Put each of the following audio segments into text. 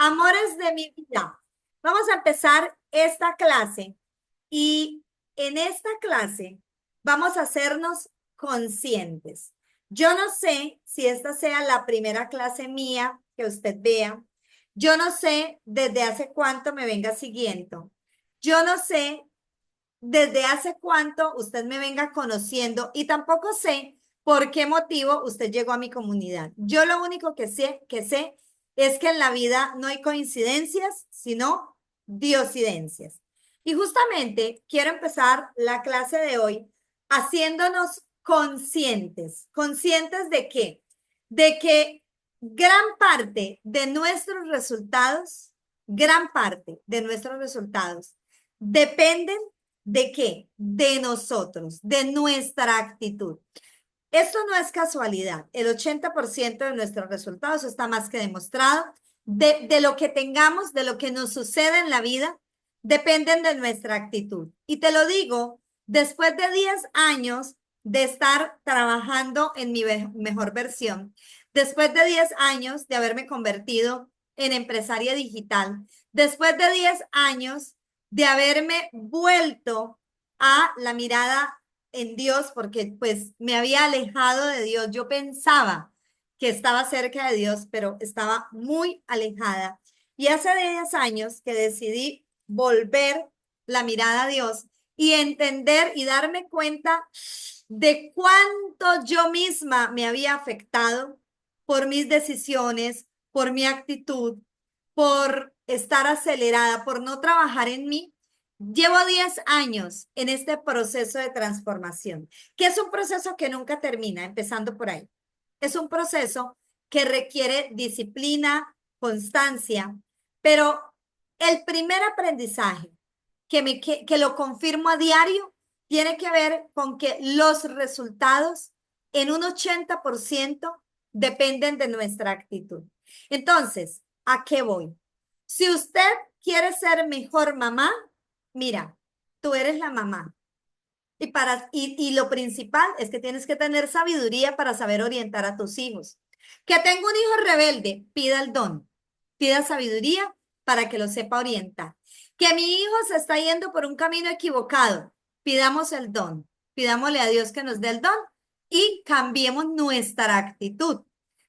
Amores de mi vida, vamos a empezar esta clase y en esta clase vamos a hacernos conscientes. Yo no sé si esta sea la primera clase mía que usted vea. Yo no sé desde hace cuánto me venga siguiendo. Yo no sé desde hace cuánto usted me venga conociendo y tampoco sé por qué motivo usted llegó a mi comunidad. Yo lo único que sé es que en la vida no hay coincidencias, sino diosidencias. Y justamente quiero empezar la clase de hoy haciéndonos conscientes. ¿Conscientes de qué? De que gran parte de nuestros resultados, gran parte de nuestros resultados dependen ¿de qué? De nosotros, de nuestra actitud. Esto no es casualidad. El 80% de nuestros resultados está más que demostrado. De lo que tengamos, de lo que nos sucede en la vida, dependen de nuestra actitud. Y te lo digo, después de 10 años de estar trabajando en mi mejor versión, después de 10 años de haberme convertido en empresaria digital, después de 10 años de haberme vuelto a la mirada en Dios, porque pues me había alejado de Dios. Yo pensaba que estaba cerca de Dios, pero estaba muy alejada. Y hace 10 años que decidí volver la mirada a Dios y entender y darme cuenta de cuánto yo misma me había afectado por mis decisiones, por mi actitud, por estar acelerada, por no trabajar en mí. Llevo 10 años en este proceso de transformación, que es un proceso que nunca termina, empezando por ahí. Es un proceso que requiere disciplina, constancia, pero el primer aprendizaje que lo confirmo a diario tiene que ver con que los resultados en un 80% dependen de nuestra actitud. Entonces, ¿a qué voy? Si usted quiere ser mejor mamá, mira, tú eres la mamá. Y lo principal es que tienes que tener sabiduría para saber orientar a tus hijos. Que tengo un hijo rebelde, pida el don, pida sabiduría para que lo sepa orientar. Que mi hijo se está yendo por un camino equivocado, pidamos el don, pidámosle a Dios que nos dé el don y cambiemos nuestra actitud.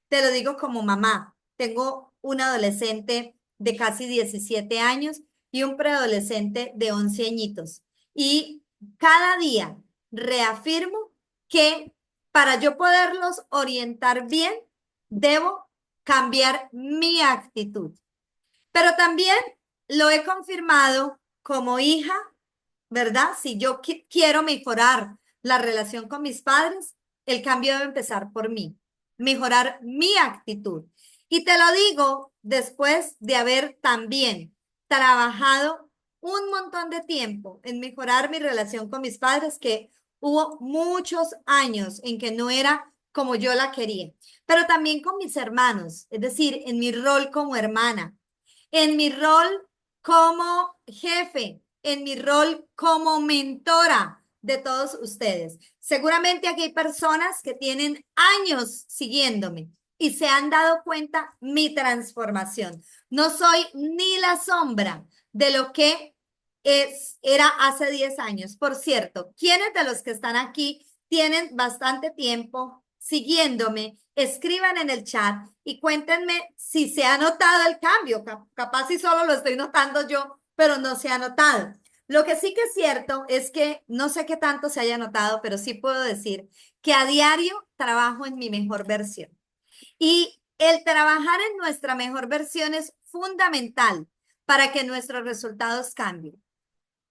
Te lo digo como mamá, tengo un adolescente de casi 17 años y un preadolescente de 11 añitos. Y cada día reafirmo que para yo poderlos orientar bien, debo cambiar mi actitud. Pero también lo he confirmado como hija, ¿verdad? Si yo quiero mejorar la relación con mis padres, el cambio debe empezar por mí, mejorar mi actitud. Y te lo digo después de haber también trabajado un montón de tiempo en mejorar mi relación con mis padres, que hubo muchos años en que no era como yo la quería, pero también con mis hermanos, es decir, en mi rol como hermana, en mi rol como jefe, en mi rol como mentora de todos ustedes. Seguramente aquí hay personas que tienen años siguiéndome y se han dado cuenta mi transformación. No soy ni la sombra de lo que era hace 10 años. Por cierto, ¿quiénes de los que están aquí tienen bastante tiempo siguiéndome? Escriban en el chat y cuéntenme si se ha notado el cambio. Capaz si solo lo estoy notando yo, pero no se ha notado. Lo que sí que es cierto es que no sé qué tanto se haya notado, pero sí puedo decir que a diario trabajo en mi mejor versión. Y el trabajar en nuestra mejor versión es fundamental para que nuestros resultados cambien,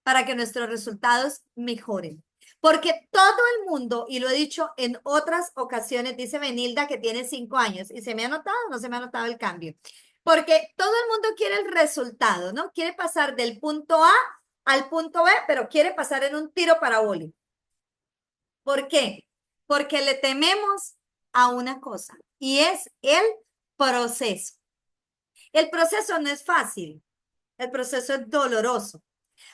para que nuestros resultados mejoren. Porque todo el mundo, y lo he dicho en otras ocasiones, dice Benilda que tiene 5 años, y se me ha notado, no se me ha notado el cambio. Porque todo el mundo quiere el resultado, ¿no? Quiere pasar del punto A al punto B, pero quiere pasar en un tiro parabólico. ¿Por qué? Porque le tememos a una cosa, y es el proceso. El proceso no es fácil, el proceso es doloroso.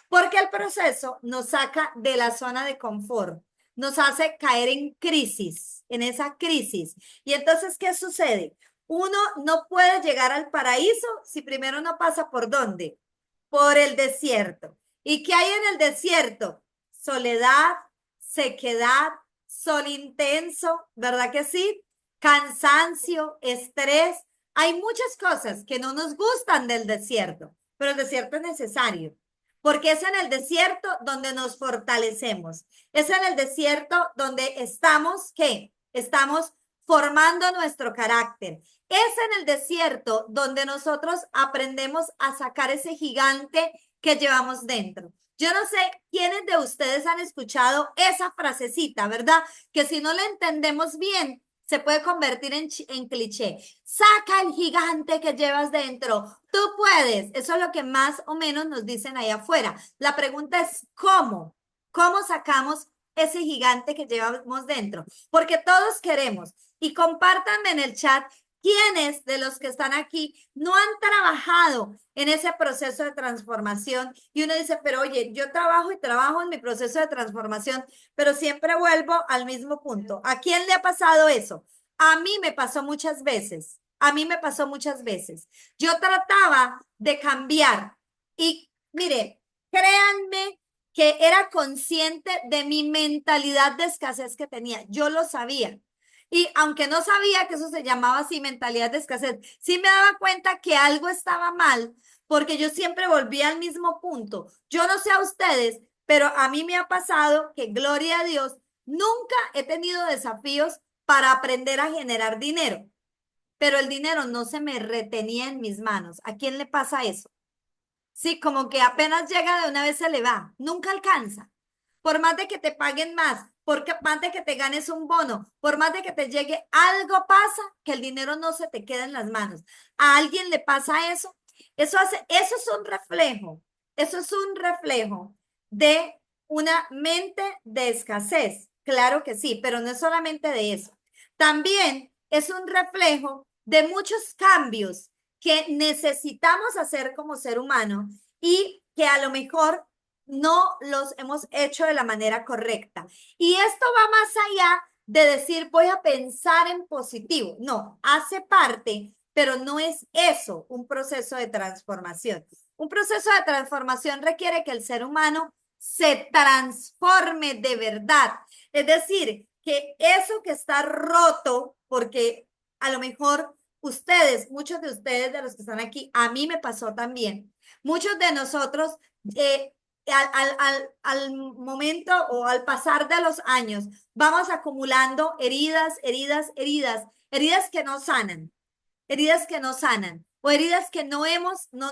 Porque el proceso nos saca de la zona de confort, nos hace caer en crisis, en esa crisis. Y entonces, ¿qué sucede? Uno no puede llegar al paraíso si primero no pasa ¿por dónde? Por el desierto. ¿Y qué hay en el desierto? Soledad, sequedad, sol intenso, ¿verdad que sí? Cansancio, estrés. Hay muchas cosas que no nos gustan del desierto, pero el desierto es necesario, porque es en el desierto donde nos fortalecemos. Es en el desierto donde estamos, ¿qué? Estamos formando nuestro carácter. Es en el desierto donde nosotros aprendemos a sacar ese gigante que llevamos dentro. Yo no sé quiénes de ustedes han escuchado esa frasecita, ¿verdad? Que si no la entendemos bien, se puede convertir en cliché. Saca el gigante que llevas dentro. Tú puedes. Eso es lo que más o menos nos dicen ahí afuera. La pregunta es, ¿cómo? ¿Cómo sacamos ese gigante que llevamos dentro? Porque todos queremos. Y compártanme en el chat quiénes de los que están aquí no han trabajado en ese proceso de transformación. Y uno dice, pero oye, yo trabajo y trabajo en mi proceso de transformación, pero siempre vuelvo al mismo punto. ¿A quién le ha pasado eso? A mí me pasó muchas veces. A mí me pasó muchas veces. Yo trataba de cambiar y mire, créanme que era consciente de mi mentalidad de escasez que tenía. Yo lo sabía. Y aunque no sabía que eso se llamaba así mentalidad de escasez, sí me daba cuenta que algo estaba mal porque yo siempre volvía al mismo punto. Yo no sé a ustedes, pero a mí me ha pasado que, gloria a Dios, nunca he tenido desafíos para aprender a generar dinero, pero el dinero no se me retenía en mis manos. ¿A quién le pasa eso? Sí, como que apenas llega de una vez se le va, nunca alcanza. Por más de que te paguen más, por más de que te ganes un bono, por más de que te llegue, algo pasa que el dinero no se te queda en las manos. ¿A alguien le pasa eso? Eso es un reflejo, eso es un reflejo de una mente de escasez. Claro que sí, pero no es solamente de eso. También es un reflejo de muchos cambios que necesitamos hacer como ser humano y que a lo mejor no los hemos hecho de la manera correcta. Y esto va más allá de decir voy a pensar en positivo. No, hace parte, pero no es eso un proceso de transformación. Un proceso de transformación requiere que el ser humano se transforme de verdad. Es decir, que eso que está roto, porque a lo mejor ustedes, muchos de ustedes de los que están aquí, a mí me pasó también. Muchos de nosotros, al momento o al pasar de los años, vamos acumulando heridas, heridas, heridas, heridas que no sanan o heridas que no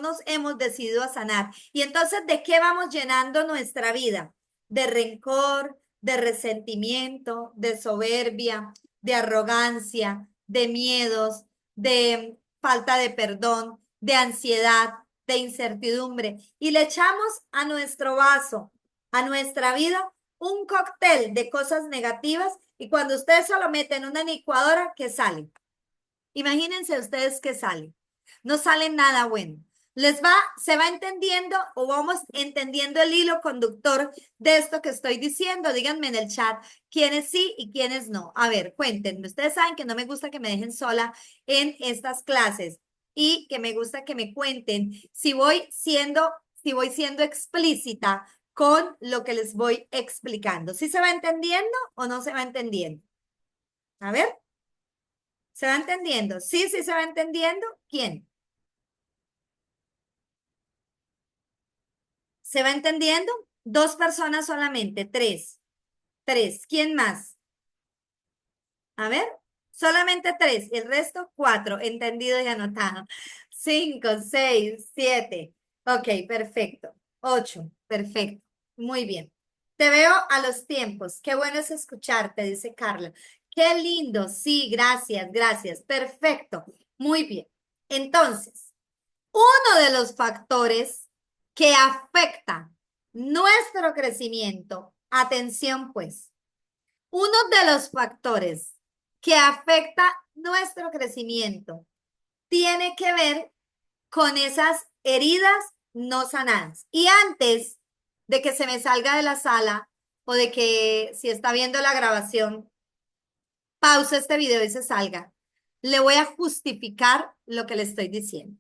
nos hemos decidido a sanar. Y entonces, ¿de qué vamos llenando nuestra vida? De rencor, de resentimiento, de soberbia, de arrogancia, de miedos, de falta de perdón, de ansiedad, de incertidumbre. Y le echamos a nuestro vaso, a nuestra vida, un cóctel de cosas negativas y cuando usted se lo mete en una licuadora, ¿qué sale? Imagínense ustedes que sale. No sale nada bueno. Se va entendiendo o vamos entendiendo el hilo conductor de esto que estoy diciendo. Díganme en el chat quiénes sí y quiénes no. A ver, cuéntenme. Ustedes saben que no me gusta que me dejen sola en estas clases y que me gusta que me cuenten si voy siendo explícita con lo que les voy explicando. ¿Sí se va entendiendo o no se va entendiendo? A ver. ¿Se va entendiendo? Sí, sí se va entendiendo. ¿Quién? ¿Se va entendiendo? Dos personas solamente, tres. Tres. ¿Quién más? A ver, solamente tres. El resto, cuatro. Entendido y anotado. Cinco, seis, siete. Ok, perfecto. Ocho, perfecto. Muy bien. Te veo a los tiempos. Qué bueno es escucharte, dice Carla. Qué lindo. Sí, gracias, gracias. Perfecto. Muy bien. Entonces, uno de los factores que afecta nuestro crecimiento, atención pues, uno de los factores que afecta nuestro crecimiento tiene que ver con esas heridas no sanadas. Y antes de que se me salga de la sala o de que si está viendo la grabación, pause este video y se salga. le voy a justificar lo que le estoy diciendo.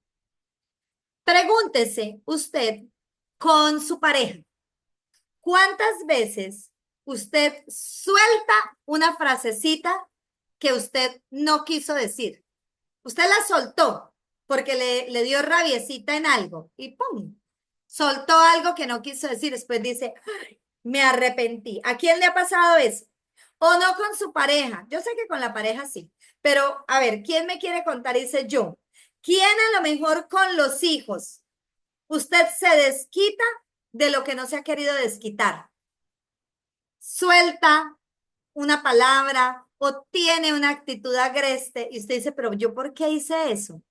Pregúntese usted con su pareja, ¿cuántas veces usted suelta una frasecita que usted no quiso decir? Usted la soltó porque le dio rabiecita en algo y ¡pum! Soltó algo que no quiso decir. Después dice, "Ay, me arrepentí". ¿A quién le ha pasado eso? O no con su pareja. Yo sé que con la pareja sí, pero a ver, ¿quién me quiere contar? Dice yo. ¿Quién a lo mejor con los hijos? Usted se desquita de lo que no se ha querido desquitar. Suelta una palabra o tiene una actitud agreste y usted dice, pero ¿yo por qué hice eso?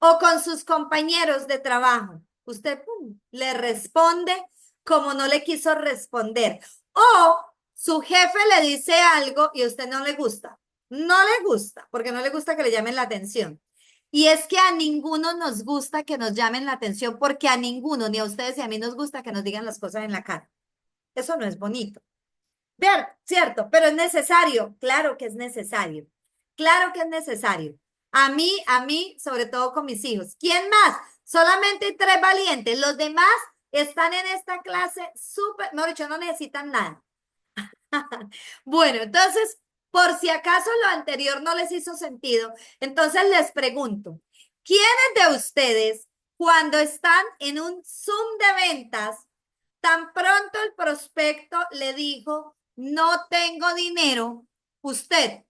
O con sus compañeros de trabajo. Usted pum, le responde como no le quiso responder. O su jefe le dice algo y a usted no le gusta. No le gusta, porque no le gusta que le llamen la atención. Y es que a ninguno nos gusta que nos llamen la atención, porque a ninguno, ni a ustedes ni a mí nos gusta que nos digan las cosas en la cara. Eso no es bonito. Ver, cierto, pero es necesario. Claro que es necesario. Claro que es necesario. A mí, sobre todo con mis hijos. ¿Quién más? Solamente hay 3 valientes. Los demás están en esta clase súper, no, dicho, no necesitan nada. Bueno, entonces, por si acaso lo anterior no les hizo sentido, entonces les pregunto, ¿quiénes de ustedes cuando están en un Zoom de ventas, tan pronto el prospecto le dijo, no tengo dinero, usted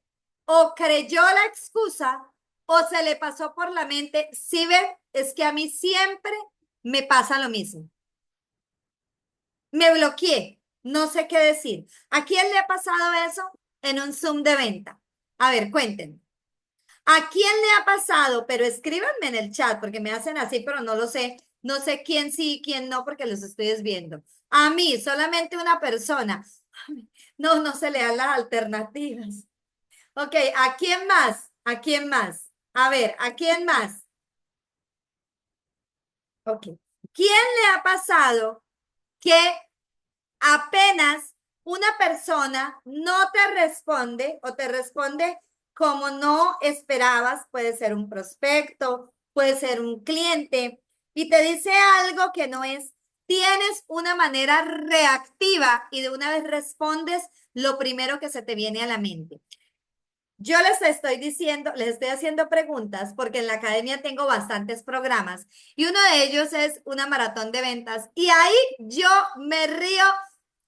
o creyó la excusa o se le pasó por la mente, sí ve, es que a mí siempre me pasa lo mismo? Me bloqueé, no sé qué decir. ¿A quién le ha pasado eso en un Zoom de venta? A ver, cuéntenme. ¿A quién le ha pasado? Pero escríbanme en el chat porque me hacen así, pero no lo sé. No sé quién sí y quién no porque los estoy viendo. A mí, solamente una persona. No, no se le dan las alternativas. Ok, ¿a quién más? ¿A quién más? A ver, ¿a quién más? Ok. ¿Quién le ha pasado que apenas una persona no te responde o te responde como no esperabas? Puede ser un prospecto, puede ser un cliente y te dice algo que no es, tienes una manera reactiva y de una vez respondes lo primero que se te viene a la mente. Yo les estoy diciendo, les estoy haciendo preguntas porque en la academia tengo bastantes programas y uno de ellos es una maratón de ventas y ahí yo me río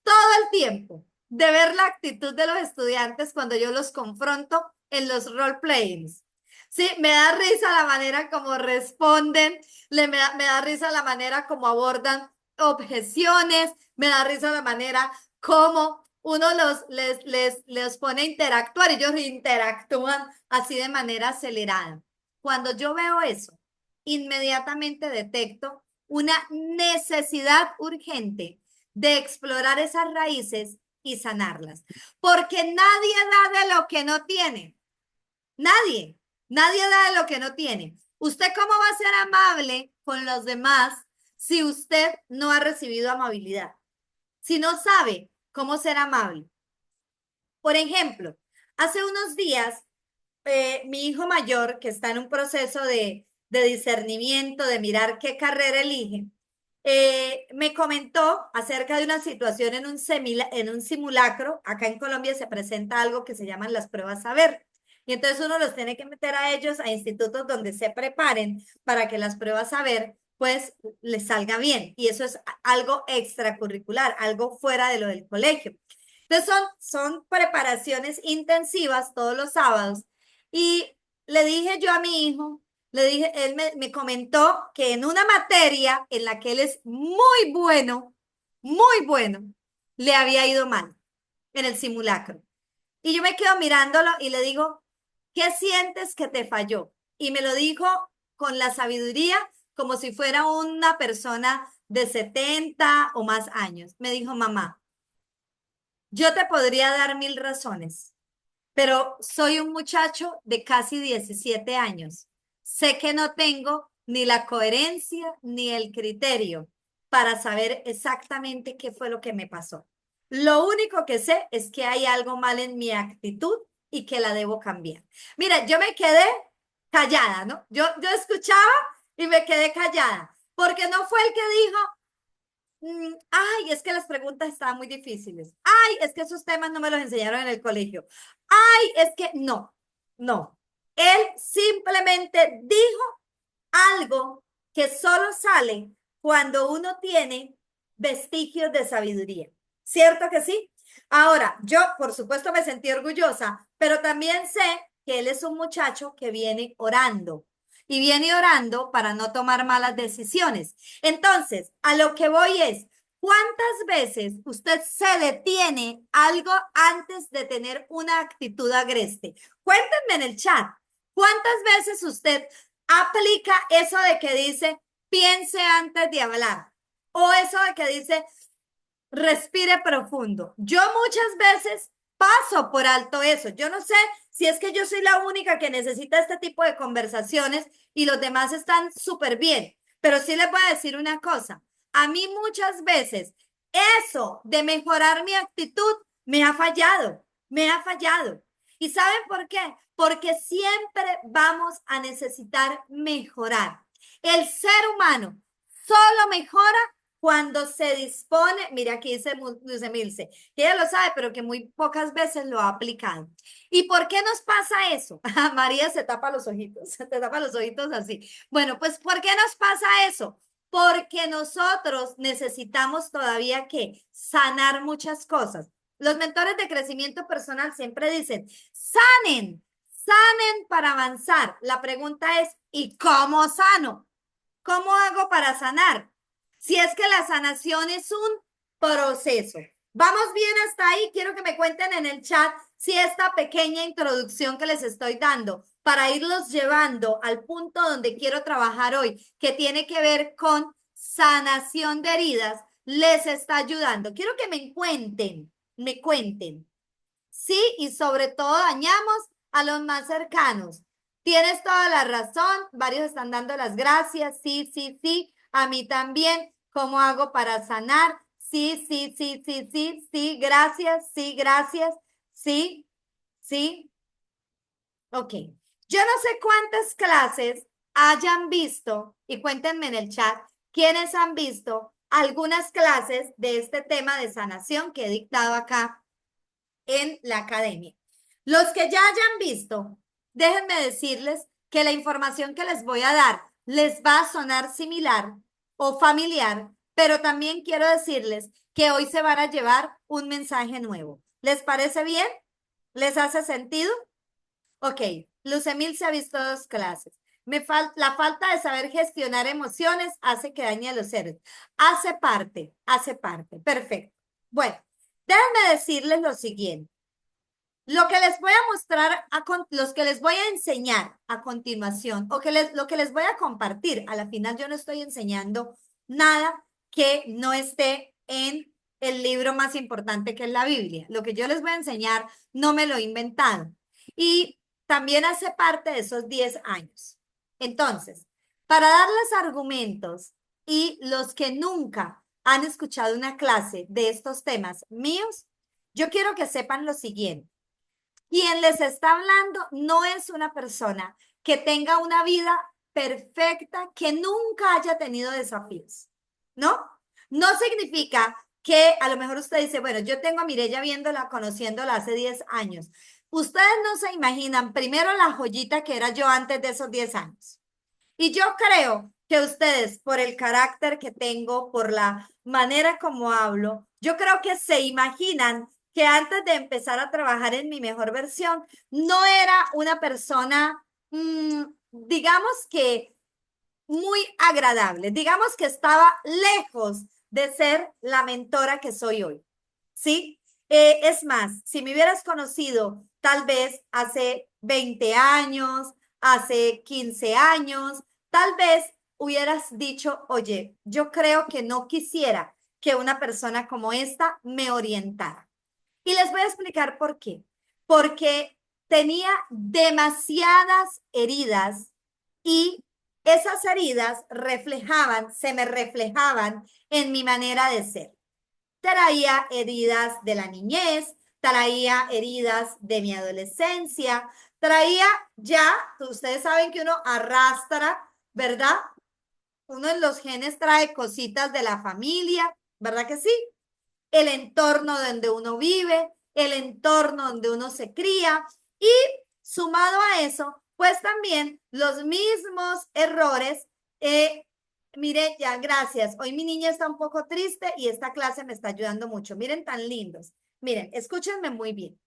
todo el tiempo de ver la actitud de los estudiantes cuando yo los confronto en los role playings. Sí, me da risa la manera como responden, me da risa la manera como abordan objeciones, me da risa la manera como uno les pone a interactuar y ellos interactúan así de manera acelerada. Cuando yo veo eso, inmediatamente detecto una necesidad urgente de explorar esas raíces y sanarlas. Porque nadie da de lo que no tiene. Nadie. Nadie da de lo que no tiene. ¿Usted cómo va a ser amable con los demás si usted no ha recibido amabilidad? Si no sabe cómo ser amable. Por ejemplo, hace unos días, mi hijo mayor, que está en un proceso de discernimiento, de mirar qué carrera elige, me comentó acerca de una situación en un simulacro. Acá en Colombia se presenta algo que se llaman las pruebas saber. Y entonces uno los tiene que meter a ellos a institutos donde se preparen para que las pruebas saber pues les salga bien. Y eso es algo extracurricular, algo fuera de lo del colegio. Entonces son preparaciones intensivas todos los sábados. Y le dije yo a mi hijo, le dije, él me comentó que en una materia en la que él es muy bueno, le había ido mal en el simulacro. Y yo me quedo mirándolo y le digo, ¿qué sientes que te falló? Y me lo dijo con la sabiduría como si fuera una persona de 70 o más años. Me dijo, mamá, yo te podría dar 1000 razones, pero soy un muchacho de casi 17 años. Sé que no tengo ni la coherencia ni el criterio para saber exactamente qué fue lo que me pasó. Lo único que sé es que hay algo mal en mi actitud y que la debo cambiar. Mira, yo me quedé callada, ¿no? Yo escuchaba y me quedé callada, porque no fue el que dijo, ay, es que las preguntas estaban muy difíciles. Ay, es que esos temas no me los enseñaron en el colegio. Ay, es que no, no. Él simplemente dijo algo que solo sale cuando uno tiene vestigios de sabiduría. ¿Cierto que sí? Ahora, yo por supuesto me sentí orgullosa, pero también sé que él es un muchacho que viene orando y viene orando para no tomar malas decisiones. Entonces, a lo que voy es, ¿cuántas veces usted se detiene algo antes de tener una actitud agreste? Cuéntenme en el chat. ¿Cuántas veces usted aplica eso de que dice, piense antes de hablar? O eso de que dice, respire profundo. Yo muchas veces paso por alto eso. Yo no sé si es que yo soy la única que necesita este tipo de conversaciones y los demás están súper bien, pero sí les voy a decir una cosa. A mí muchas veces eso de mejorar mi actitud me ha fallado, me ha fallado. ¿Y saben por qué? Porque siempre vamos a necesitar mejorar. El ser humano solo mejora cuando se dispone, mira aquí dice Luis Emilce, que ella lo sabe, pero que muy pocas veces lo ha aplicado. ¿Y por qué nos pasa eso? María se tapa los ojitos, se te tapa los ojitos así. Bueno, pues ¿por qué nos pasa eso? Porque nosotros necesitamos todavía que sanar muchas cosas. Los mentores de crecimiento personal siempre dicen, sanen, sanen para avanzar. La pregunta es, ¿y cómo sano? ¿Cómo hago para sanar? Si es que la sanación es un proceso. ¿Vamos bien hasta ahí? Quiero que me cuenten en el chat si esta pequeña introducción que les estoy dando para irlos llevando al punto donde quiero trabajar hoy, que tiene que ver con sanación de heridas, les está ayudando. Quiero que me cuenten. Sí, y sobre todo dañamos a los más cercanos. Tienes toda la razón, varios están dando las gracias, sí, sí, sí, a mí también. ¿Cómo hago para sanar? Sí, sí, sí, sí, sí, sí, gracias, sí, sí, ok. Yo no sé cuántas clases hayan visto, y cuéntenme en el chat, quiénes han visto algunas clases de este tema de sanación que he dictado acá en la academia. Los que ya hayan visto, déjenme decirles que la información que les voy a dar les va a sonar similar o familiar, pero también quiero decirles que hoy se van a llevar un mensaje nuevo. ¿Les parece bien? ¿Les hace sentido? Ok, Lucemil se ha visto dos clases. La falta de saber gestionar emociones hace que dañe a los seres. Hace parte, hace parte. Perfecto. Bueno, déjenme decirles lo siguiente. Lo que les voy a mostrar, los que les voy a enseñar a continuación, o lo que les voy a compartir, a la final yo no estoy enseñando nada que no esté en el libro más importante que es la Biblia. Lo que yo les voy a enseñar no me lo he inventado. Y también hace parte de esos 10 años. Entonces, para darles argumentos y los que nunca han escuchado una clase de estos temas míos, yo quiero que sepan lo siguiente. Quien les está hablando no es una persona que tenga una vida perfecta, que nunca haya tenido desafíos, ¿no? No significa que a lo mejor usted dice, bueno, yo tengo a Mireya viéndola, conociéndola hace 10 años. Ustedes no se imaginan primero la joyita que era yo antes de esos 10 años. Y yo creo que ustedes, por el carácter que tengo, por la manera como hablo, yo creo que se imaginan que antes de empezar a trabajar en mi mejor versión, no era una persona, digamos que muy agradable, digamos que estaba lejos de ser la mentora que soy hoy, ¿sí? Es más, si me hubieras conocido tal vez hace 20 años, hace 15 años, tal vez hubieras dicho, oye, yo creo que no quisiera que una persona como esta me orientara. Y les voy a explicar por qué. Porque tenía demasiadas heridas y esas heridas se me reflejaban en mi manera de ser. Traía heridas de la niñez, traía heridas de mi adolescencia, traía ya, ustedes saben que uno arrastra, ¿verdad? Uno en los genes trae cositas de la familia, ¿verdad que sí? El entorno donde uno vive, el entorno donde uno se cría y sumado a eso, pues también los mismos errores. Mire, ya, gracias. Hoy mi niña está un poco triste y esta clase me está ayudando mucho. Miren, tan lindos. Miren, escúchenme muy bien.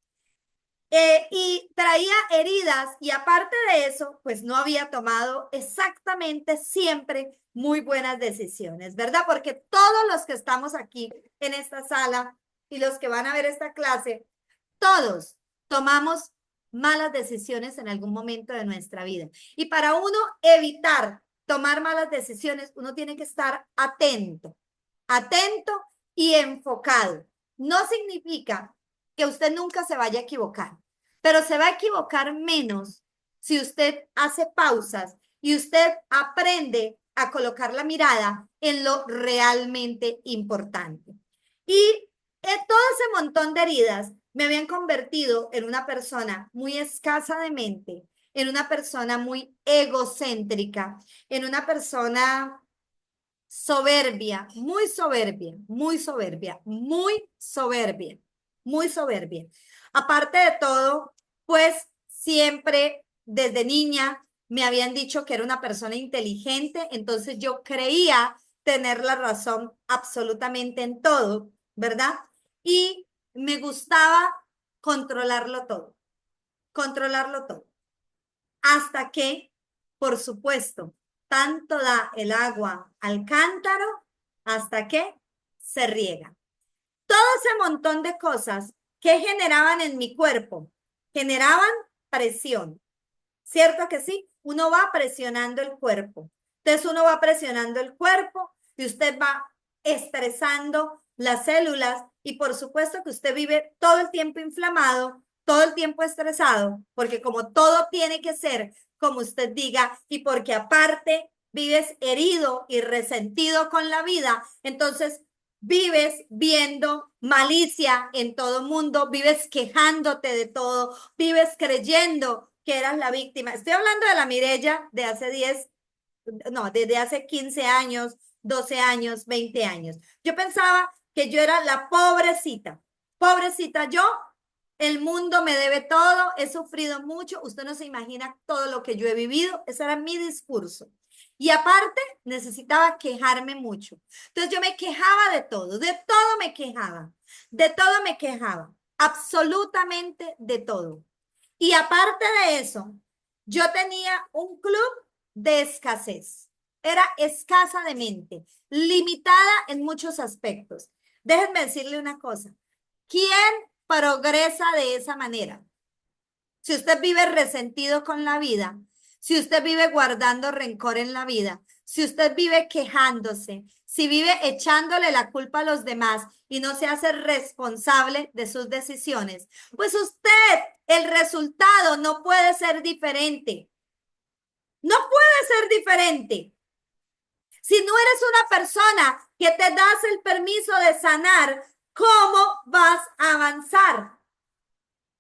Y traía heridas y aparte de eso, pues no había tomado exactamente siempre muy buenas decisiones, ¿verdad? Porque todos los que estamos aquí en esta sala y los que van a ver esta clase, todos tomamos malas decisiones en algún momento de nuestra vida. Y para uno evitar tomar malas decisiones, uno tiene que estar atento, atento y enfocado. No significa que usted nunca se vaya a equivocar, pero se va a equivocar menos si usted hace pausas y usted aprende a colocar la mirada en lo realmente importante. Y todo ese montón de heridas me habían convertido en una persona muy escasa de mente, en una persona muy egocéntrica, en una persona soberbia, muy soberbia, muy soberbia, muy soberbia, muy soberbia. Aparte de todo, pues siempre desde niña me habían dicho que era una persona inteligente, entonces yo creía tener la razón absolutamente en todo, ¿verdad? Y me gustaba controlarlo todo, controlarlo todo. Hasta que, por supuesto, tanto da el agua al cántaro hasta que se riega. Todo ese montón de cosas que generaban en mi cuerpo, generaban presión. ¿Cierto que sí? Uno va presionando el cuerpo. Entonces uno va presionando el cuerpo y usted va estresando las células y por supuesto que usted vive todo el tiempo inflamado, todo el tiempo estresado, porque como todo tiene que ser como usted diga y porque aparte vives herido y resentido con la vida, entonces vives viendo malicia en todo mundo, vives quejándote de todo, vives creyendo que eras la víctima. Estoy hablando de la Mireya de hace 10, no, desde hace 15 años, 12 años, 20 años. Yo pensaba que yo era la pobrecita. Pobrecita yo, el mundo me debe todo, he sufrido mucho, usted no se imagina todo lo que yo he vivido, ese era mi discurso. Y aparte, necesitaba quejarme mucho. Entonces yo me quejaba de todo me quejaba, de todo me quejaba, absolutamente de todo. Y aparte de eso, yo tenía un club de escasez. Era escasa de mente, limitada en muchos aspectos. Déjenme decirle una cosa. ¿Quién progresa de esa manera? Si usted vive resentido con la vida, si usted vive guardando rencor en la vida, si usted vive quejándose, si vive echándole la culpa a los demás y no se hace responsable de sus decisiones, pues usted, el resultado no puede ser diferente. No puede ser diferente. Si no eres una persona que te das el permiso de sanar, ¿cómo vas a avanzar?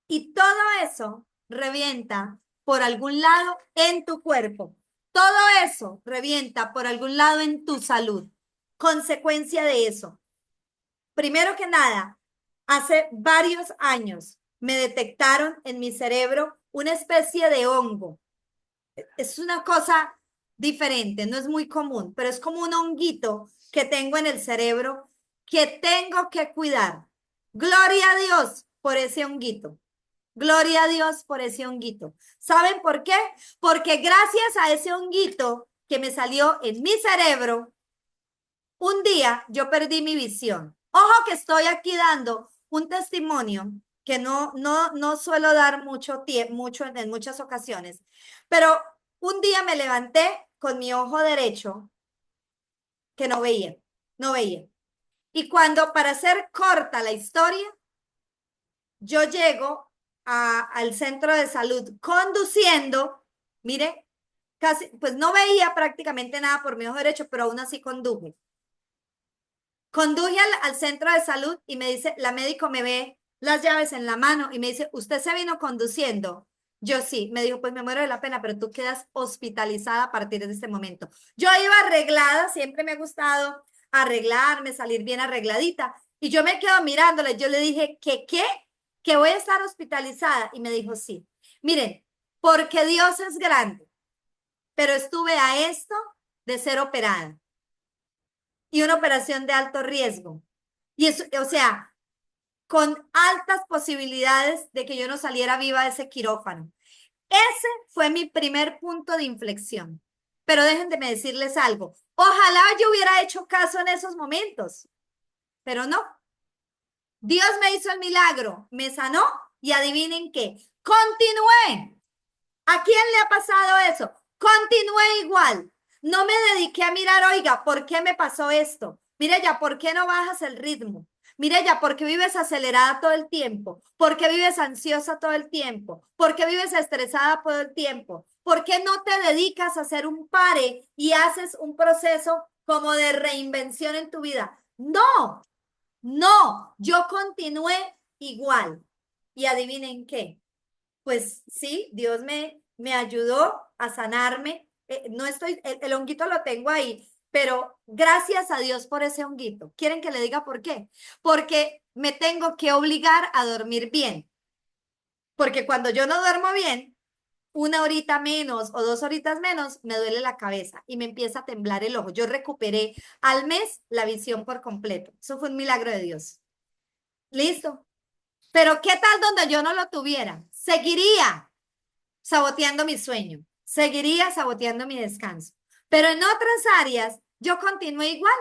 Y todo eso revienta por algún lado en tu cuerpo. Todo eso revienta por algún lado en tu salud. Consecuencia de eso. Primero que nada, hace varios años me detectaron en mi cerebro una especie de hongo. Es una cosa diferente, no es muy común, pero es como un honguito que tengo en el cerebro que tengo que cuidar. Gloria a Dios por ese honguito. Gloria a Dios por ese honguito. ¿Saben por qué? Porque gracias a ese honguito que me salió en mi cerebro, un día yo perdí mi visión. Ojo que estoy aquí dando un testimonio que no suelo dar mucho en muchas ocasiones, pero un día me levanté con mi ojo derecho que no veía, no veía. Y cuando, para hacer corta la historia, yo llego al centro de salud conduciendo, mire, casi, pues no veía prácticamente nada por mi ojo derecho, pero aún así conduje. Conduje al centro de salud y me dice, la médico me ve las llaves en la mano y me dice, ¿usted se vino conduciendo? Yo sí. Me dijo, pues me muero de la pena, pero tú quedas hospitalizada a partir de este momento. Yo iba arreglada, siempre me ha gustado arreglarme, salir bien arregladita. Y yo me quedo mirándole. Yo le dije, ¿qué? ¿Que voy a estar hospitalizada? Y me dijo, sí. Miren, porque Dios es grande, pero estuve a esto de ser operada y una operación de alto riesgo. Y eso, o sea, con altas posibilidades de que yo no saliera viva de ese quirófano. Ese fue mi primer punto de inflexión. Pero déjenme decirles algo. Ojalá yo hubiera hecho caso en esos momentos, pero no. Dios me hizo el milagro, me sanó y adivinen qué. Continué. ¿A quién le ha pasado eso? Continué igual. No me dediqué a mirar, oiga, ¿por qué me pasó esto? Mire ya, ¿por qué no bajas el ritmo? Mire ya, ¿por qué vives acelerada todo el tiempo? ¿Por qué vives ansiosa todo el tiempo? ¿Por qué vives estresada todo el tiempo? ¿Por qué no te dedicas a hacer un pare y haces un proceso como de reinvención en tu vida? No, no, yo continué igual. Y adivinen qué. Pues sí, Dios me ayudó a sanarme. No estoy, el honguito lo tengo ahí, pero gracias a Dios por ese honguito. ¿Quieren que le diga por qué? Porque me tengo que obligar a dormir bien. Porque cuando yo no duermo bien, una horita menos o 2 horitas menos, me duele la cabeza y me empieza a temblar el ojo. Yo recuperé al mes la visión por completo. Eso fue un milagro de Dios. Listo. Pero ¿qué tal donde yo no lo tuviera? Seguiría saboteando mi sueño, seguiría saboteando mi descanso. Pero en otras áreas yo continué igual,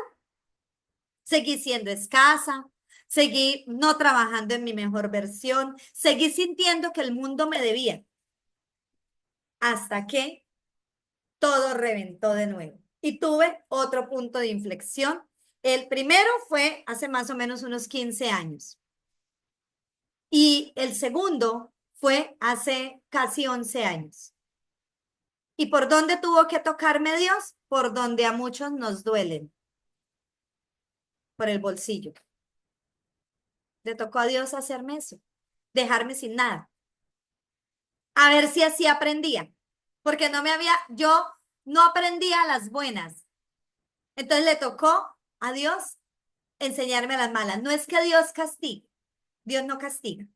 seguí siendo escasa, seguí no trabajando en mi mejor versión, seguí sintiendo que el mundo me debía, hasta que todo reventó de nuevo. Y tuve otro punto de inflexión. El primero fue hace más o menos unos 15 años. Y el segundo fue hace casi 11 años. ¿Y por dónde tuvo que tocarme Dios? Por donde a muchos nos duelen, por el bolsillo. Le tocó a Dios hacerme eso, dejarme sin nada. A ver si así aprendía, porque yo no aprendía las buenas. Entonces le tocó a Dios enseñarme las malas. No es que Dios castigue, Dios no castiga.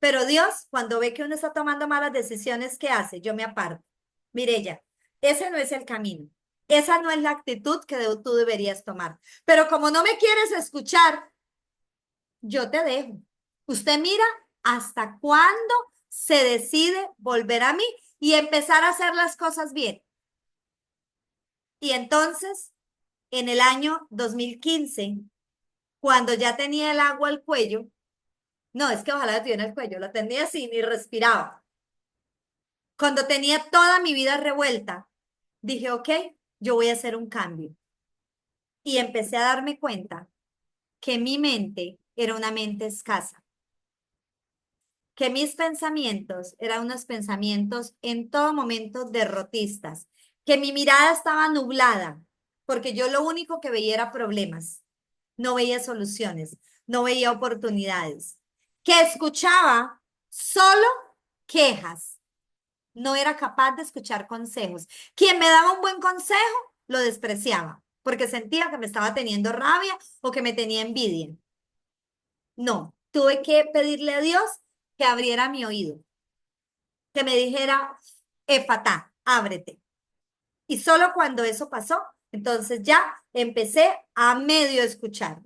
Pero Dios, cuando ve que uno está tomando malas decisiones, ¿qué hace? Yo me aparto. Mireya, ese no es el camino. Esa no es la actitud que tú deberías tomar. Pero como no me quieres escuchar, yo te dejo. Usted mira hasta cuándo se decide volver a mí y empezar a hacer las cosas bien. Y entonces, en el año 2015, cuando ya tenía el agua al cuello, no, es que ojalá la tuviera el cuello, la tenía así, ni respiraba. Cuando tenía toda mi vida revuelta, dije, ok, yo voy a hacer un cambio. Y empecé a darme cuenta que mi mente era una mente escasa, que mis pensamientos eran unos pensamientos en todo momento derrotistas, que mi mirada estaba nublada, porque yo lo único que veía era problemas, no veía soluciones, no veía oportunidades, que escuchaba solo quejas, no era capaz de escuchar consejos. Quien me daba un buen consejo, lo despreciaba, porque sentía que me estaba teniendo rabia o que me tenía envidia. No, tuve que pedirle a Dios que abriera mi oído, que me dijera, Efatá, ábrete. Y solo cuando eso pasó, entonces ya empecé a medio escuchar,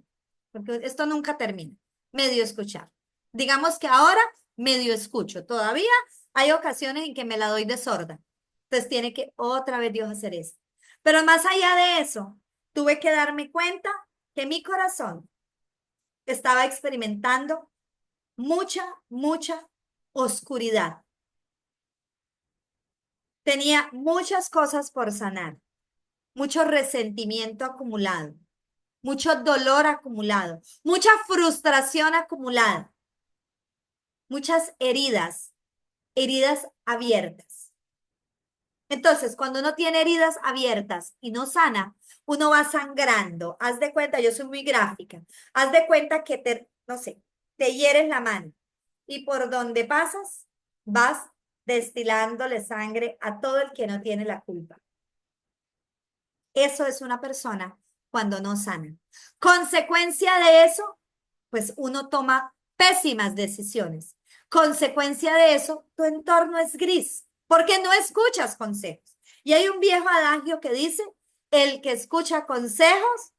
porque esto nunca termina, medio escuchar. Digamos que ahora medio escucho, todavía hay ocasiones en que me la doy de sorda, entonces tiene que otra vez Dios hacer eso. Pero más allá de eso, tuve que darme cuenta que mi corazón estaba experimentando mucha oscuridad. Tenía muchas cosas por sanar, mucho resentimiento acumulado, mucho dolor acumulado, mucha frustración acumulada, muchas heridas, heridas abiertas. Entonces, cuando uno tiene heridas abiertas y no sana, uno va sangrando. Haz de cuenta, yo soy muy gráfica. Haz de cuenta que no sé, te hieres la mano y por donde pasas vas destilándole sangre a todo el que no tiene la culpa. Eso es una persona cuando no sana. Consecuencia de eso, pues uno toma pésimas decisiones. Consecuencia de eso, tu entorno es gris, porque no escuchas consejos. Y hay un viejo adagio que dice, el que escucha consejos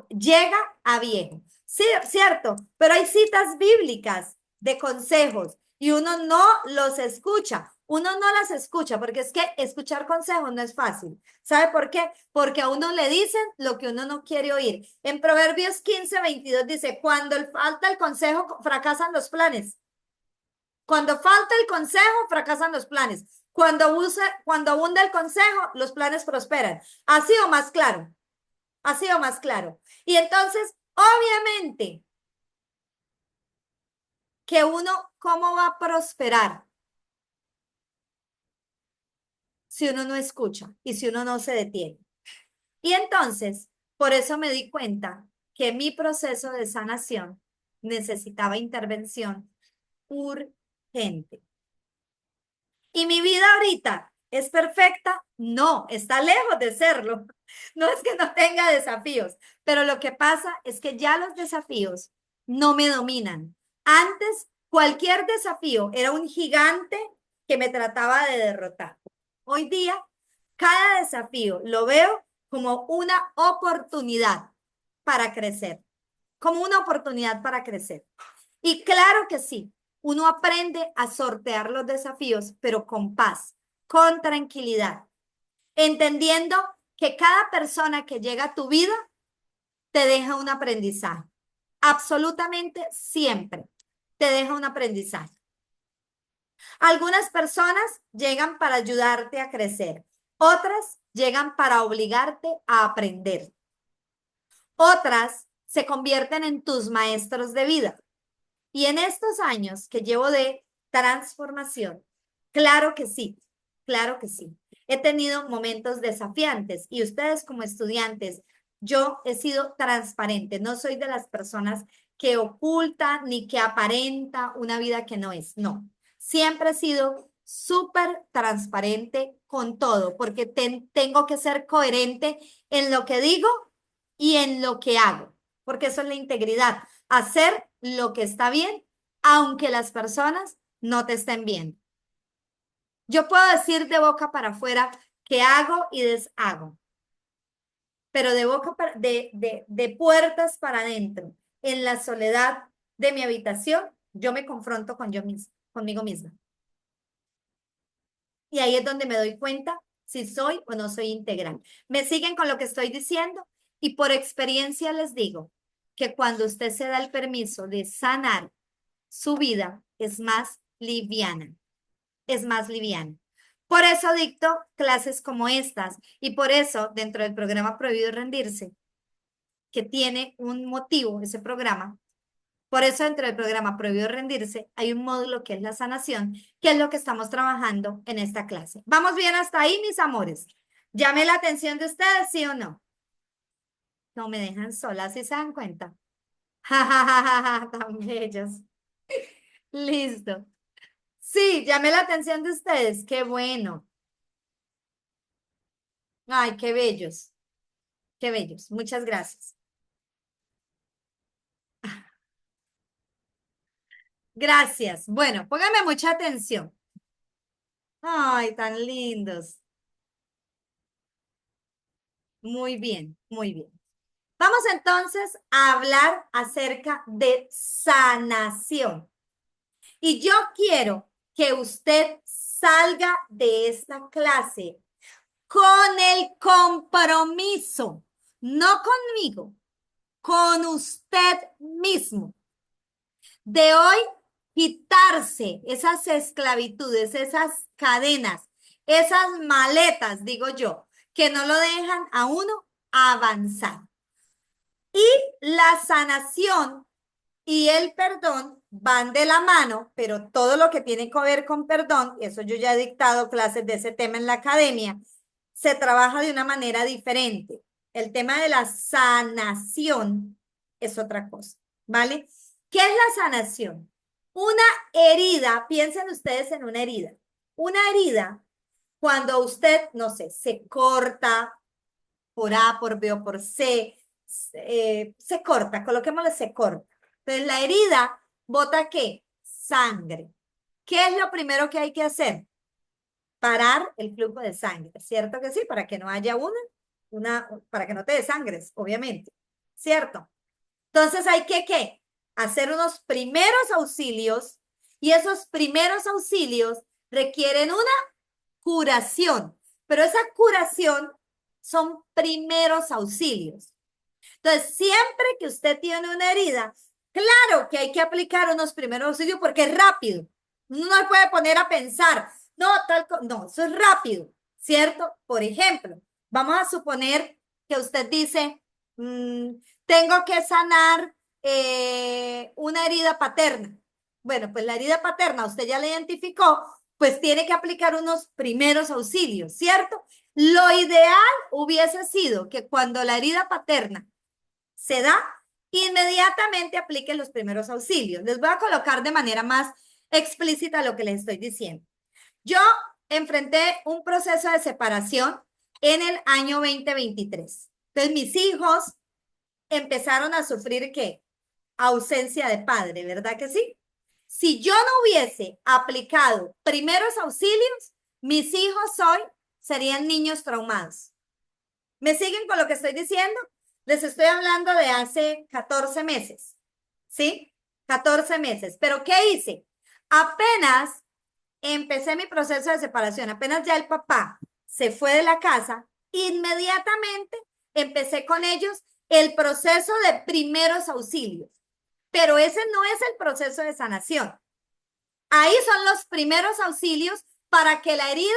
llega a viejo. Sí, cierto, pero hay citas bíblicas de consejos y uno no los escucha. Uno no las escucha porque es que escuchar consejos no es fácil. ¿Sabe por qué? Porque a uno le dicen lo que uno no quiere oír. En Proverbios 15:22 dice, cuando falta el consejo, fracasan los planes. Cuando falta el consejo, fracasan los planes. Cuando abunda el consejo, los planes prosperan. ¿Así o más claro? Ha sido más claro. Y entonces, obviamente, que uno, ¿cómo va a prosperar si uno no escucha y si uno no se detiene? Y entonces, por eso me di cuenta que mi proceso de sanación necesitaba intervención urgente. ¿Y mi vida ahorita es perfecta? No, está lejos de serlo. No es que no tenga desafíos, pero lo que pasa es que ya los desafíos no me dominan. Antes, cualquier desafío era un gigante que me trataba de derrotar. Hoy día, cada desafío lo veo como una oportunidad para crecer, como una oportunidad para crecer. Y claro que sí, uno aprende a sortear los desafíos, pero con paz, con tranquilidad, entendiendo que cada persona que llega a tu vida te deja un aprendizaje. Absolutamente siempre te deja un aprendizaje. Algunas personas llegan para ayudarte a crecer, otras llegan para obligarte a aprender, otras se convierten en tus maestros de vida. Y en estos años que llevo de transformación, claro que sí, claro que sí. He tenido momentos desafiantes y ustedes como estudiantes, yo he sido transparente, no soy de las personas que oculta ni que aparenta una vida que no es, no. Siempre he sido súper transparente con todo, porque tengo que ser coherente en lo que digo y en lo que hago, porque eso es la integridad, hacer lo que está bien, aunque las personas no te estén viendo. Yo puedo decir de boca para afuera que hago y deshago, pero de boca de puertas para adentro, en la soledad de mi habitación, yo me confronto con conmigo misma. Y ahí es donde me doy cuenta si soy o no soy integral. ¿Me siguen con lo que estoy diciendo? Y por experiencia les digo que cuando usted se da el permiso de sanar, su vida es más liviana, es más liviana. Por eso dicto clases como estas y por eso dentro del programa Prohibido Rendirse, que tiene un motivo ese programa, por eso dentro del programa Prohibido Rendirse hay un módulo que es la sanación, que es lo que estamos trabajando en esta clase. ¿Vamos bien hasta ahí, mis amores? ¿Llame la atención de ustedes, sí o no? No me dejan sola, ¿sí se dan cuenta? Ja, ja, ja, ja, ja, tan bellos. Listo. Sí, llamé la atención de ustedes. Qué bueno. Ay, qué bellos. Qué bellos. Muchas gracias. Gracias. Bueno, póngame mucha atención. Ay, tan lindos. Muy bien, muy bien. Vamos entonces a hablar acerca de sanación. Y yo quiero que usted salga de esta clase con el compromiso, no conmigo, con usted mismo, de hoy quitarse esas esclavitudes, esas cadenas, esas maletas, digo yo, que no lo dejan a uno avanzar. Y la sanación y el perdón van de la mano, pero todo lo que tiene que ver con perdón, eso yo ya he dictado clases de ese tema en la academia, se trabaja de una manera diferente. El tema de la sanación es otra cosa, ¿vale? ¿Qué es la sanación? Una herida, piensen ustedes en una herida. Una herida, cuando usted, no sé, se corta por A, por B o por C, se corta, coloquémosle se corta. Entonces la herida bota ¿qué? Sangre. ¿Qué es lo primero que hay que hacer? Parar el flujo de sangre, ¿cierto que sí? Para que no haya para que no te desangres, obviamente, ¿cierto? Entonces hay que, ¿qué? Hacer unos primeros auxilios y esos primeros auxilios requieren una curación, pero esa curación son primeros auxilios. Entonces, siempre que usted tiene una herida, claro que hay que aplicar unos primeros auxilios porque es rápido. Uno no puede poner a pensar, no, no, eso es rápido, ¿cierto? Por ejemplo, vamos a suponer que usted dice, tengo que sanar una herida paterna. Bueno, pues la herida paterna usted ya la identificó, pues tiene que aplicar unos primeros auxilios, ¿cierto? Lo ideal hubiese sido que cuando la herida paterna se da, inmediatamente apliquen los primeros auxilios. Les voy a colocar de manera más explícita lo que les estoy diciendo. Yo enfrenté un proceso de separación en el año 2023. Entonces mis hijos empezaron a sufrir ¿qué? Ausencia de padre, ¿verdad que sí? Si yo no hubiese aplicado primeros auxilios, mis hijos hoy serían niños traumados. ¿Me siguen con lo que estoy diciendo? Les estoy hablando de hace 14 meses, ¿sí? 14 meses. ¿Pero qué hice? Apenas empecé mi proceso de separación, apenas ya el papá se fue de la casa, inmediatamente empecé con ellos el proceso de primeros auxilios. Pero ese no es el proceso de sanación. Ahí son los primeros auxilios para que la herida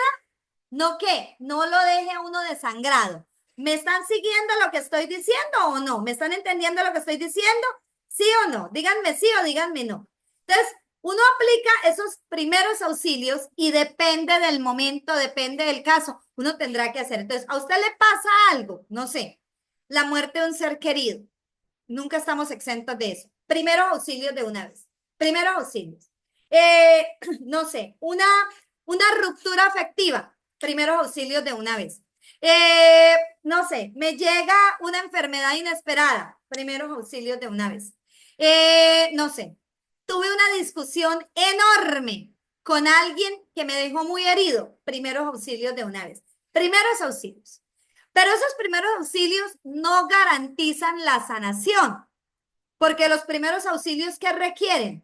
no no lo deje a uno desangrado. ¿Me están siguiendo lo que estoy diciendo o no? ¿Me están entendiendo lo que estoy diciendo? ¿Sí o no? Díganme sí o díganme no. Entonces, uno aplica esos primeros auxilios y depende del momento, depende del caso, uno tendrá que hacer. Entonces, a usted le pasa algo, no sé, la muerte de un ser querido. Nunca estamos exentos de eso. Primeros auxilios de una vez. Primeros auxilios. No sé, una ruptura afectiva. Primeros auxilios de una vez. No sé, me llega una enfermedad inesperada. Primeros auxilios de una vez. No sé, tuve una discusión enorme con alguien que me dejó muy herido. Primeros auxilios de una vez. Primeros auxilios. Pero esos primeros auxilios no garantizan la sanación, porque los primeros auxilios, ¿qué requieren?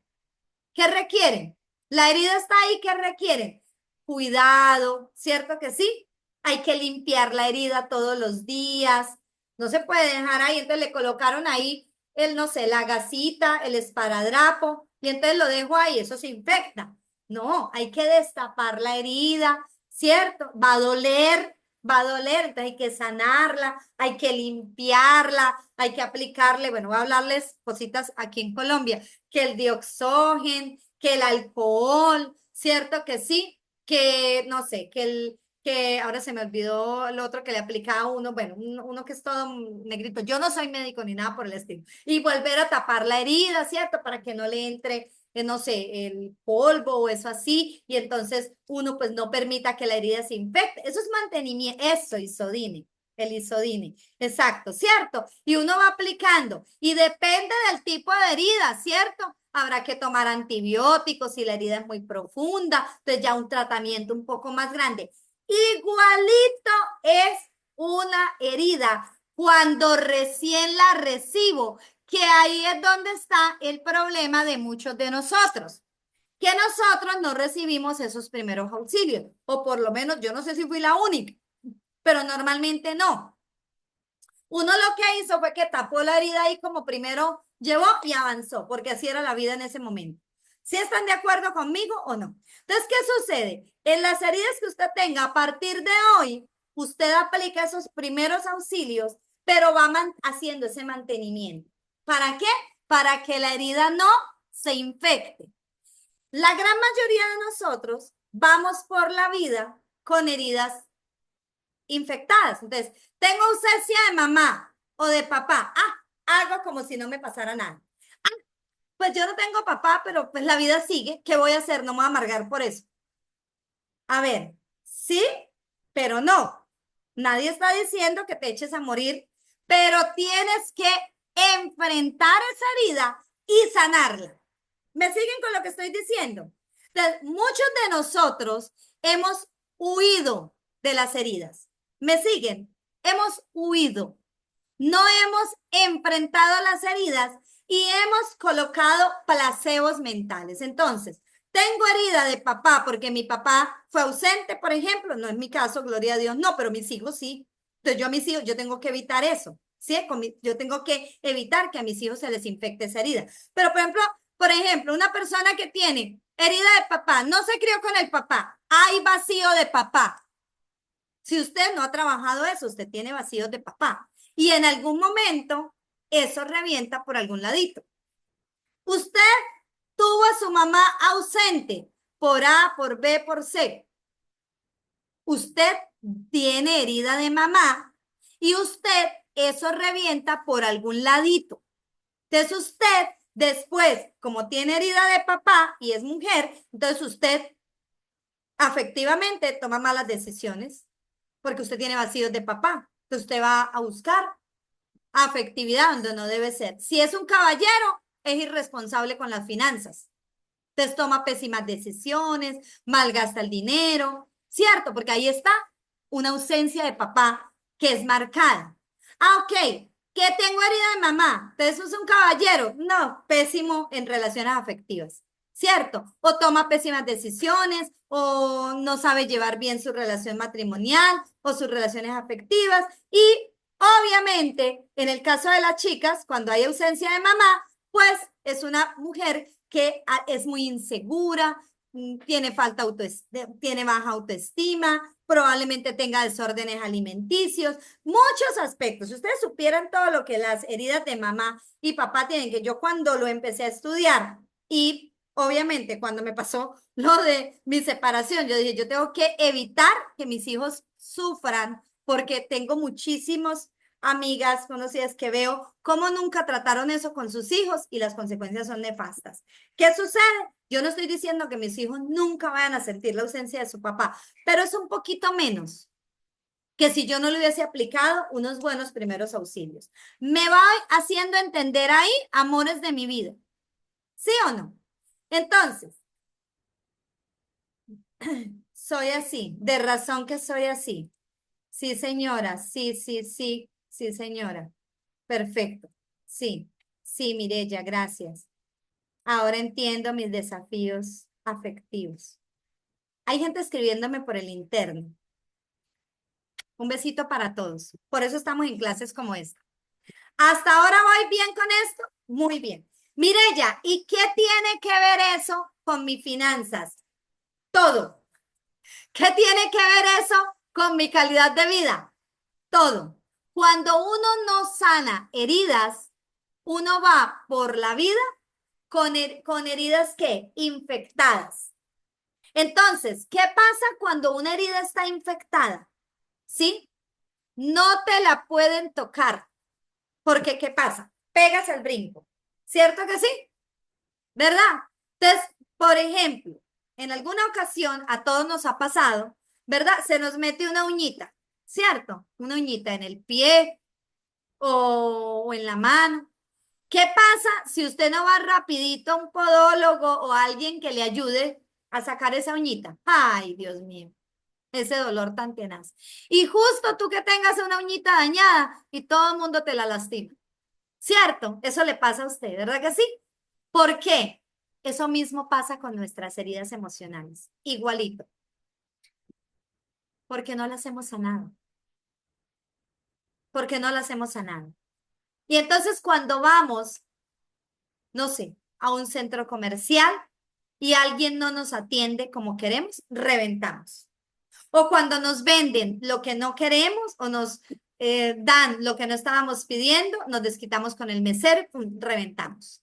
¿Qué requieren? La herida está ahí, ¿qué requieren? Cuidado, ¿cierto que sí? Hay que limpiar la herida todos los días. No se puede dejar ahí. Entonces le colocaron ahí no sé, la gasita, el esparadrapo, y entonces lo dejo ahí, eso se infecta. No, hay que destapar la herida, ¿cierto? Va a doler, entonces hay que sanarla, hay que limpiarla, hay que aplicarle, bueno, voy a hablarles cositas aquí en Colombia, que el dioxógeno, que el alcohol, ¿cierto que sí? Que, no sé, que ahora se me olvidó el otro que le aplicaba a uno, bueno, uno que es todo negrito. Yo no soy médico ni nada por el estilo. Y volver a tapar la herida, ¿cierto? Para que no le entre, no sé, el polvo o eso así. Y entonces uno pues no permita que la herida se infecte. Eso es mantenimiento, eso, isodine. El isodine, exacto, ¿cierto? Y uno va aplicando y depende del tipo de herida, ¿cierto? Habrá que tomar antibióticos si la herida es muy profunda, entonces ya un tratamiento un poco más grande. Igualito es una herida cuando recién la recibo, que ahí es donde está el problema de muchos de nosotros, que nosotros no recibimos esos primeros auxilios, o por lo menos yo no sé si fui la única, pero normalmente no. Uno lo que hizo fue que tapó la herida ahí como primero llevó y avanzó, porque así era la vida en ese momento. ¿Sí están de acuerdo conmigo o no? Entonces, ¿qué sucede? En las heridas que usted tenga a partir de hoy, usted aplica esos primeros auxilios, pero va haciendo ese mantenimiento. ¿Para qué? Para que la herida no se infecte. La gran mayoría de nosotros vamos por la vida con heridas infectadas. Entonces, tengo ausencia de mamá o de papá. Hago como si no me pasara nada. pues yo no tengo papá, pero pues la vida sigue. ¿Qué voy a hacer? No me voy a amargar por eso. A ver, sí, pero no. Nadie está diciendo que te eches a morir, pero tienes que enfrentar esa herida y sanarla. ¿Me siguen con lo que estoy diciendo? Entonces, muchos de nosotros hemos huido de las heridas. ¿Me siguen? Hemos huido. No hemos enfrentado las heridas y hemos colocado placebos mentales. Entonces, tengo herida de papá porque mi papá fue ausente, por ejemplo. No es mi caso, gloria a Dios, no, pero mis hijos sí. Entonces, yo a mis hijos, yo tengo que evitar eso. ¿Sí? Yo tengo que evitar que a mis hijos se les infecte esa herida. Pero, por ejemplo, una persona que tiene herida de papá, no se crió con el papá, hay vacío de papá. Si usted no ha trabajado eso, usted tiene vacíos de papá. Y en algún momento, eso revienta por algún ladito. Usted tuvo a su mamá ausente por A, por B, por C. Usted tiene herida de mamá y usted eso revienta por algún ladito. Entonces usted después, como tiene herida de papá y es mujer, entonces usted afectivamente toma malas decisiones porque usted tiene vacíos de papá. Entonces usted va a buscar afectividad donde no debe ser. Si es un caballero, es irresponsable con las finanzas. Entonces toma pésimas decisiones, malgasta el dinero, ¿cierto? Porque ahí está una ausencia de papá que es marcada. Ah, ok. ¿Qué tengo herida de mamá? Entonces es un caballero. No, pésimo en relaciones afectivas, ¿cierto? O toma pésimas decisiones, o no sabe llevar bien su relación matrimonial o sus relaciones afectivas. Y obviamente, en el caso de las chicas, cuando hay ausencia de mamá, pues es una mujer que es muy insegura, tiene tiene baja autoestima, probablemente tenga desórdenes alimenticios, muchos aspectos. Si ustedes supieran todo lo que las heridas de mamá y papá tienen, que yo cuando lo empecé a estudiar y obviamente cuando me pasó lo de mi separación, yo dije, yo tengo que evitar que mis hijos sufran porque tengo muchísimos amigas conocidas que veo cómo nunca trataron eso con sus hijos y las consecuencias son nefastas. ¿Qué sucede? Yo no estoy diciendo que mis hijos nunca vayan a sentir la ausencia de su papá, pero es un poquito menos que si yo no le hubiese aplicado unos buenos primeros auxilios. ¿Me voy haciendo entender ahí, amores de mi vida? ¿Sí o no? Entonces, soy así, de razón que soy así. Sí, señora, sí, sí, sí, sí, señora. Perfecto. Sí, sí, Mirella, gracias. Ahora entiendo mis desafíos afectivos. Hay gente escribiéndome por el interno. Un besito para todos. Por eso estamos en clases como esta. ¿Hasta ahora voy bien con esto? Muy bien. Mirella, ¿y qué tiene que ver eso con mis finanzas? Todo. ¿Qué tiene que ver eso con mi calidad de vida? Todo. Cuando uno no sana heridas, uno va por la vida con heridas ¿qué? Infectadas. Entonces, ¿qué pasa cuando una herida está infectada? ¿Sí? No te la pueden tocar. Porque, ¿qué pasa? Pegas el brinco. ¿Cierto que sí? ¿Verdad? Entonces, por ejemplo, en alguna ocasión a todos nos ha pasado, ¿verdad? Se nos mete una uñita, ¿cierto? Una uñita en el pie o en la mano. ¿Qué pasa si usted no va rapidito a un podólogo o a alguien que le ayude a sacar esa uñita? Ay, Dios mío, ese dolor tan tenaz. Y justo tú que tengas una uñita dañada y todo el mundo te la lastima. ¿Cierto? Eso le pasa a usted, ¿verdad que sí? ¿Por qué? Eso mismo pasa con nuestras heridas emocionales. Igualito. Porque no las hemos sanado. Porque no las hemos sanado. Y entonces cuando vamos, no sé, a un centro comercial y alguien no nos atiende como queremos, reventamos. O cuando nos venden lo que no queremos o nos dan lo que no estábamos pidiendo, nos desquitamos con el mesero y pum, reventamos.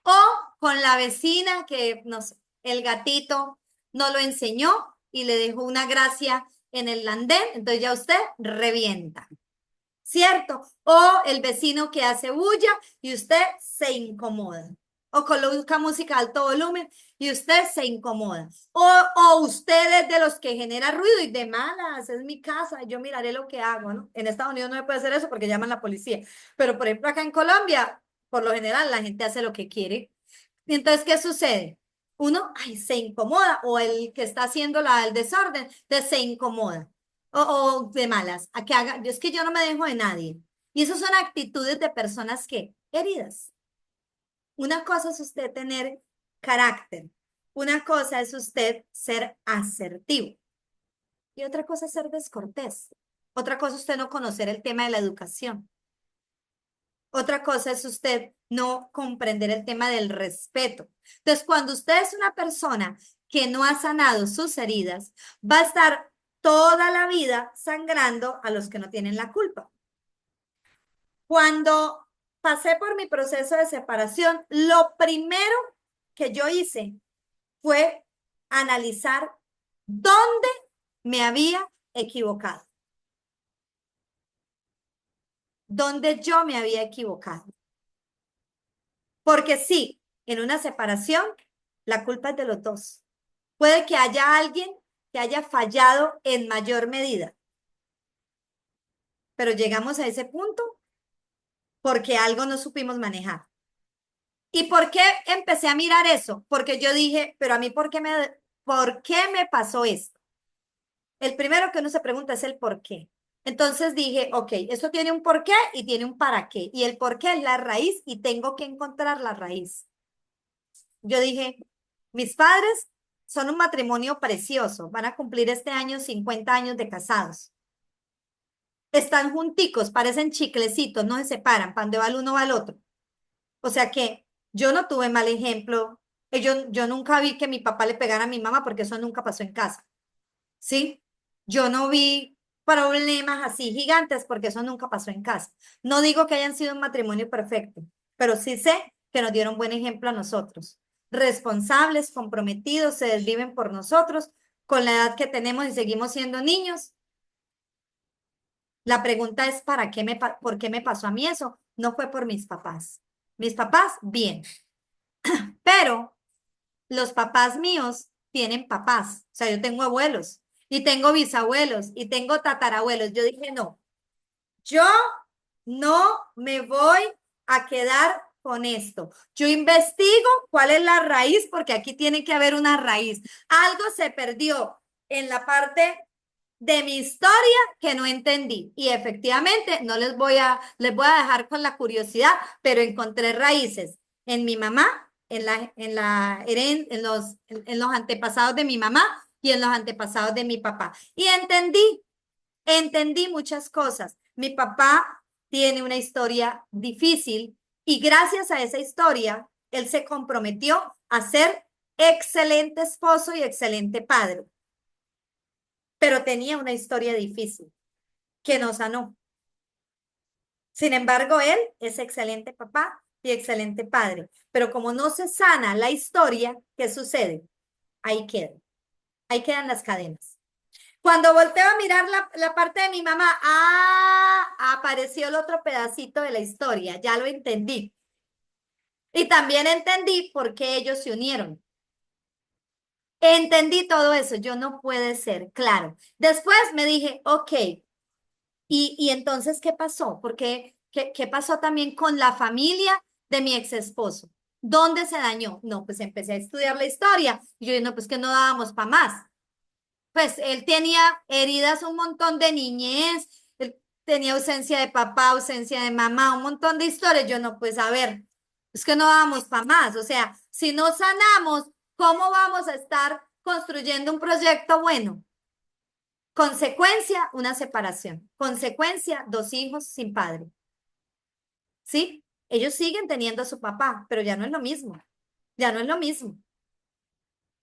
O con la vecina que, no sé, el gatito no lo enseñó y le dejó una gracia en el andén, entonces ya usted revienta. ¿cierto? O el vecino que hace bulla y usted se incomoda. O coloca música a alto volumen y usted se incomoda. O usted es de los que genera ruido y de malas, es mi casa, yo miraré lo que hago, ¿no? En Estados Unidos no se puede hacer eso porque llaman a la policía. Pero, por ejemplo, acá en Colombia, por lo general, la gente hace lo que quiere. Y entonces, ¿qué sucede? Uno, ay, se incomoda, o el que está haciendo el desorden, entonces se incomoda, o de malas, a que haga, es que yo no me dejo de nadie. Y esas son actitudes de personas que, heridas. Una cosa es usted tener carácter, una cosa es usted ser asertivo y otra cosa es ser descortés. Otra cosa es usted no conocer el tema de la educación. Otra cosa es usted no comprender el tema del respeto. Entonces, cuando usted es una persona que no ha sanado sus heridas, va a estar toda la vida sangrando a los que no tienen la culpa. Cuando pasé por mi proceso de separación, lo primero que yo hice fue analizar dónde me había equivocado, dónde yo me había equivocado. Porque sí, en una separación, la culpa es de los dos. Puede que haya alguien que haya fallado en mayor medida, pero llegamos a ese punto porque algo no supimos manejar. ¿Y por qué empecé a mirar eso? Porque yo dije, pero a mí, por qué me pasó esto? El primero que uno se pregunta es el por qué. Entonces dije, ok, esto tiene un por qué y tiene un para qué. Y el por qué es la raíz y tengo que encontrar la raíz. Yo dije, mis padres son un matrimonio precioso, van a cumplir este año 50 años de casados. Están junticos, parecen chiclecitos, no se separan, para donde va el uno va el otro. O sea que yo no tuve mal ejemplo. Yo nunca vi que mi papá le pegara a mi mamá porque eso nunca pasó en casa. ¿Sí? Yo no vi problemas así gigantes porque eso nunca pasó en casa. No digo que hayan sido un matrimonio perfecto, pero sí sé que nos dieron buen ejemplo a nosotros. Responsables, comprometidos, se desviven por nosotros con la edad que tenemos y seguimos siendo niños. La pregunta es, ¿por qué me pasó a mí eso? No fue por mis papás. Mis papás, bien, pero los papás míos tienen papás. O sea, yo tengo abuelos y tengo bisabuelos y tengo tatarabuelos. Yo dije, no, yo no me voy a quedar con esto. Yo investigo cuál es la raíz, porque aquí tiene que haber una raíz. Algo se perdió en la parte de mi historia que no entendí. Y efectivamente, no les voy a dejar con la curiosidad, pero encontré raíces en mi mamá, en los antepasados de mi mamá y en los antepasados de mi papá. Y entendí muchas cosas. Mi papá tiene una historia difícil y gracias a esa historia, él se comprometió a ser excelente esposo y excelente padre, pero tenía una historia difícil que no sanó. Sin embargo, él es excelente papá y excelente padre, pero como no se sana la historia, ¿qué sucede? Ahí queda, ahí quedan las cadenas. Cuando volteo a mirar la parte de mi mamá, apareció el otro pedacito de la historia, ya lo entendí. Y también entendí por qué ellos se unieron. Entendí todo eso, yo no puede ser, claro. Después me dije, ok, y entonces, ¿qué pasó? Porque, ¿qué pasó también con la familia de mi ex esposo? ¿Dónde se dañó? No, pues empecé a estudiar la historia. Y yo dije, no, pues que no dábamos para más. Pues él tenía heridas un montón de niñez, él tenía ausencia de papá, ausencia de mamá, un montón de historias. Yo no, pues a ver, es que no vamos para más. O sea, si no sanamos, ¿cómo vamos a estar construyendo un proyecto bueno? Consecuencia, una separación. Consecuencia, dos hijos sin padre. ¿Sí? Ellos siguen teniendo a su papá, pero ya no es lo mismo. Ya no es lo mismo.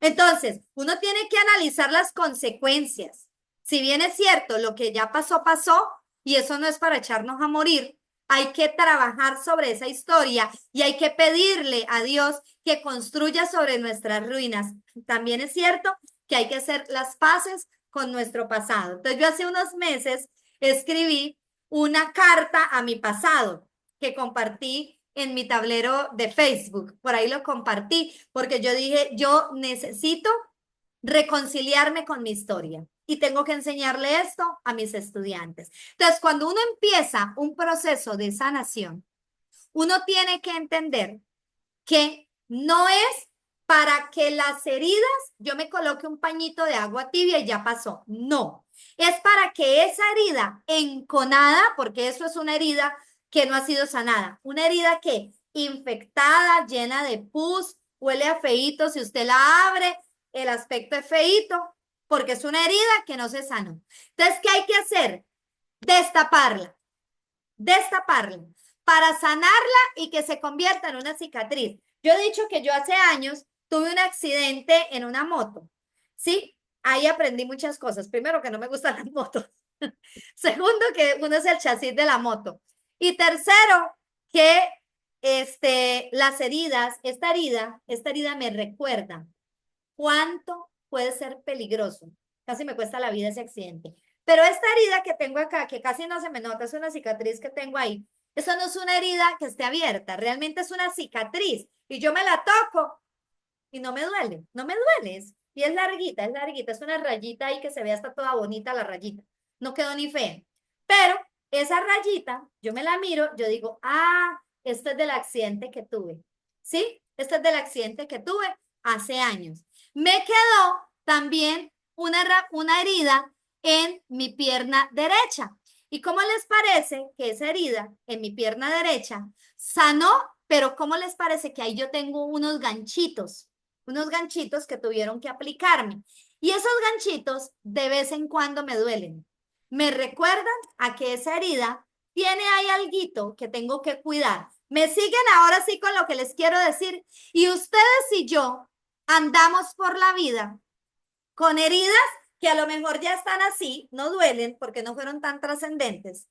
Entonces, uno tiene que analizar las consecuencias. Si bien es cierto, lo que ya pasó, pasó, y eso no es para echarnos a morir, hay que trabajar sobre esa historia y hay que pedirle a Dios que construya sobre nuestras ruinas. También es cierto que hay que hacer las paces con nuestro pasado. Entonces, yo hace unos meses escribí una carta a mi pasado que compartí en mi tablero de Facebook. Por ahí lo compartí porque yo dije, yo necesito reconciliarme con mi historia y tengo que enseñarle esto a mis estudiantes. Entonces, cuando uno empieza un proceso de sanación, uno tiene que entender que no es para que las heridas, yo me coloque un pañito de agua tibia y ya pasó. No, es para que esa herida enconada, porque eso es una herida que no ha sido sanada, una herida que infectada, llena de pus, huele a feíto, si usted la abre, el aspecto es feíto, porque es una herida que no se sanó. Entonces, ¿qué hay que hacer? Destaparla, destaparla, para sanarla y que se convierta en una cicatriz. Yo he dicho que yo hace años tuve un accidente en una moto, ¿sí? Ahí aprendí muchas cosas. Primero, que no me gustan las motos. Segundo, que uno es el chasis de la moto. Y tercero, que las heridas, esta herida me recuerda cuánto puede ser peligroso. Casi me cuesta la vida ese accidente. Pero esta herida que tengo acá, que casi no se me nota, es una cicatriz que tengo ahí. Eso no es una herida que esté abierta, realmente es una cicatriz. Y yo me la toco y no me duele, no me duele. Y es larguita, es una rayita ahí que se ve hasta toda bonita la rayita. No quedó ni fea. Pero esa rayita, yo me la miro, yo digo, ah, esto es del accidente que tuve. ¿Sí? Esto es del accidente que tuve hace años. Me quedó también una herida en mi pierna derecha. ¿Y cómo les parece que esa herida en mi pierna derecha sanó? Pero ¿cómo les parece que ahí yo tengo unos ganchitos que tuvieron que aplicarme? Y esos ganchitos de vez en cuando me duelen. Me recuerdan a que esa herida tiene ahí alguito que tengo que cuidar. ¿Me siguen ahora sí con lo que les quiero decir? Y ustedes y yo andamos por la vida con heridas que a lo mejor ya están así, no duelen porque no fueron tan trascendentes,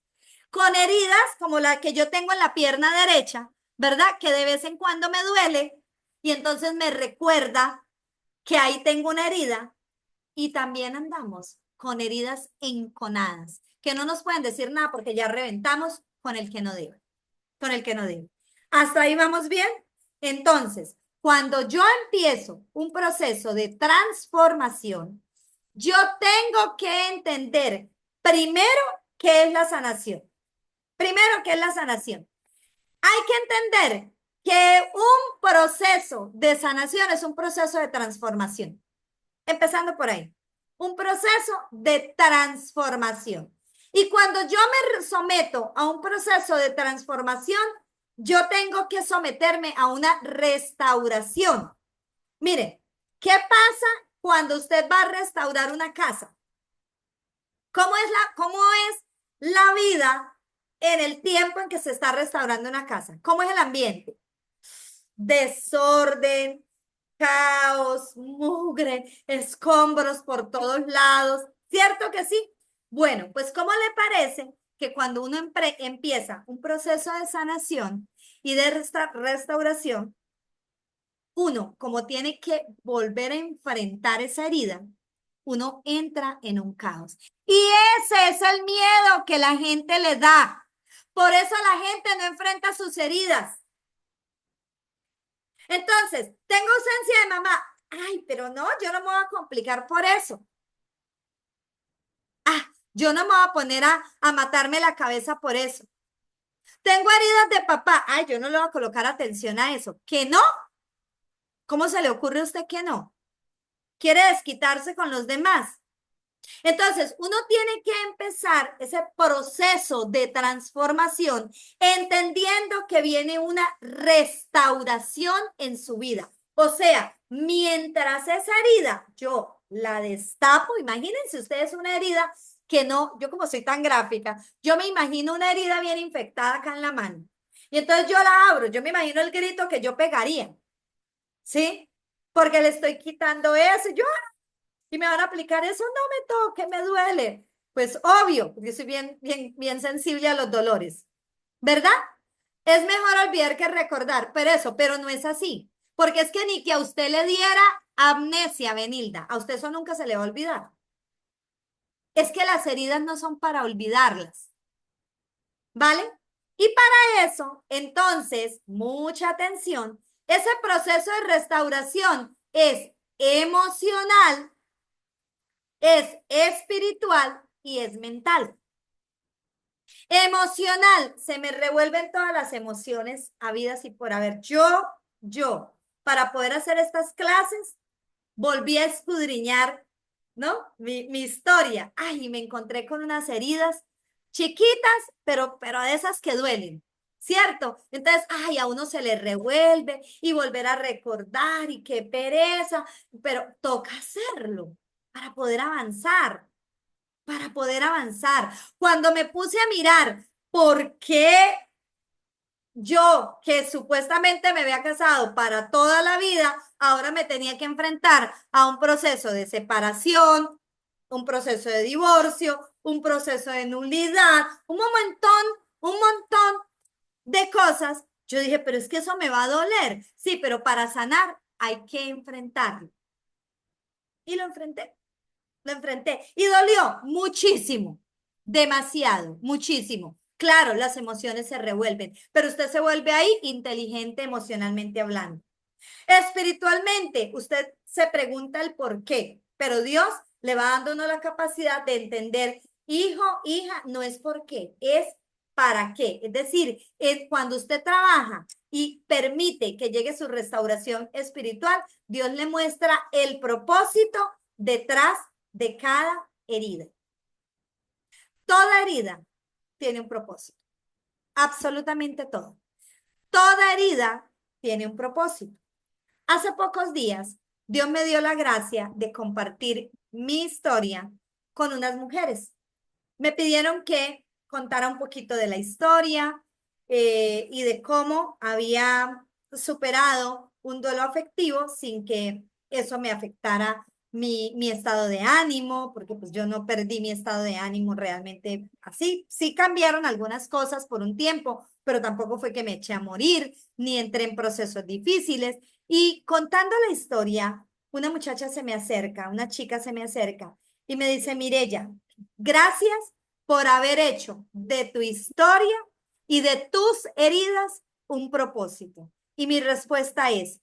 con heridas como la que yo tengo en la pierna derecha, ¿verdad? Que de vez en cuando me duele y entonces me recuerda que ahí tengo una herida y también andamos con heridas enconadas, que no nos pueden decir nada porque ya reventamos con el que no debe, con el que no debe. ¿Hasta ahí vamos bien? Entonces, cuando yo empiezo un proceso de transformación, yo tengo que entender primero qué es la sanación. Primero, ¿qué es la sanación? Hay que entender que un proceso de sanación es un proceso de transformación. Empezando por ahí. Un proceso de transformación. Y cuando yo me someto a un proceso de transformación, yo tengo que someterme a una restauración. Mire, ¿qué pasa cuando usted va a restaurar una casa? ¿Cómo es la vida en el tiempo en que se está restaurando una casa? ¿Cómo es el ambiente? Desorden, caos, mugre, escombros por todos lados. ¿Cierto que sí? Bueno, pues ¿cómo le parece que cuando uno empieza un proceso de sanación y de restauración, uno, como tiene que volver a enfrentar esa herida, uno entra en un caos? Y ese es el miedo que la gente le da. Por eso la gente no enfrenta sus heridas. Entonces, tengo ausencia de mamá. Ay, pero no, yo no me voy a complicar por eso. Ah, yo no me voy a poner a matarme la cabeza por eso. Tengo heridas de papá. Ay, yo no le voy a colocar atención a eso. ¿Que no? ¿Cómo se le ocurre a usted que no? ¿Quiere desquitarse con los demás? Entonces, uno tiene que empezar ese proceso de transformación entendiendo que viene una restauración en su vida. O sea, mientras esa herida yo la destapo, imagínense ustedes una herida que no, yo como soy tan gráfica, yo me imagino una herida bien infectada acá en la mano. Y entonces yo la abro, yo me imagino el grito que yo pegaría, ¿sí? Porque le estoy quitando eso. Yo y me van a aplicar eso, no me toque, me duele. Pues obvio, porque soy bien sensible a los dolores, ¿verdad? Es mejor olvidar que recordar, pero no es así, porque es que ni que a usted le diera amnesia, Benilda, a usted eso nunca se le va a olvidar. Es que las heridas no son para olvidarlas. ¿vale? Y para eso, entonces, mucha atención, ese proceso de restauración es emocional, es espiritual y es mental. Emocional, se me revuelven todas las emociones habidas y por haber. Para poder hacer estas clases, volví a escudriñar, ¿no? Mi historia. Ay, me encontré con unas heridas chiquitas, pero de esas que duelen, ¿cierto? Entonces, ay, a uno se le revuelve y volver a recordar y qué pereza, pero toca hacerlo para poder avanzar, para poder avanzar. Cuando me puse a mirar por qué yo, que supuestamente me había casado para toda la vida, ahora me tenía que enfrentar a un proceso de separación, un proceso de divorcio, un proceso de nulidad, un montón de cosas. Yo dije, pero es que eso me va a doler. Sí, pero para sanar hay que enfrentarlo. Y lo enfrenté y dolió muchísimo, demasiado, muchísimo. Claro, las emociones se revuelven, pero usted se vuelve ahí inteligente emocionalmente hablando. Espiritualmente, usted se pregunta el por qué, pero Dios le va dándonos la capacidad de entender, hijo, hija, no es por qué, es para qué. Es decir, es cuando usted trabaja y permite que llegue su restauración espiritual, Dios le muestra el propósito detrás de cada herida. Toda herida tiene un propósito, absolutamente todo. Toda herida tiene un propósito. Hace pocos días, Dios me dio la gracia de compartir mi historia con unas mujeres. Me pidieron que contara un poquito de la historia y de cómo había superado un duelo afectivo sin que eso me afectara mi estado de ánimo, porque pues yo no perdí mi estado de ánimo realmente así. Sí cambiaron algunas cosas por un tiempo, pero tampoco fue que me eché a morir, ni entré en procesos difíciles. Y contando la historia, una muchacha se me acerca, una chica se me acerca y me dice, Mirella, gracias por haber hecho de tu historia y de tus heridas un propósito. Y mi respuesta es,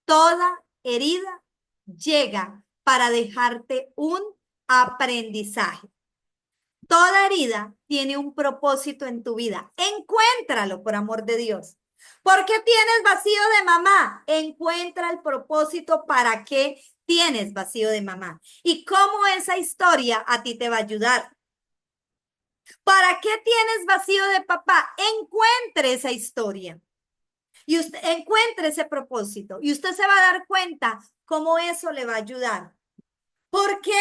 toda herida llega para dejarte un aprendizaje. Toda herida tiene un propósito en tu vida. Encuéntralo, por amor de Dios. ¿Por qué tienes vacío de mamá? Encuentra el propósito para qué tienes vacío de mamá y cómo esa historia a ti te va a ayudar. ¿Para qué tienes vacío de papá? Encuentre esa historia y usted encuentre ese propósito y usted se va a dar cuenta cómo eso le va a ayudar. ¿Por qué,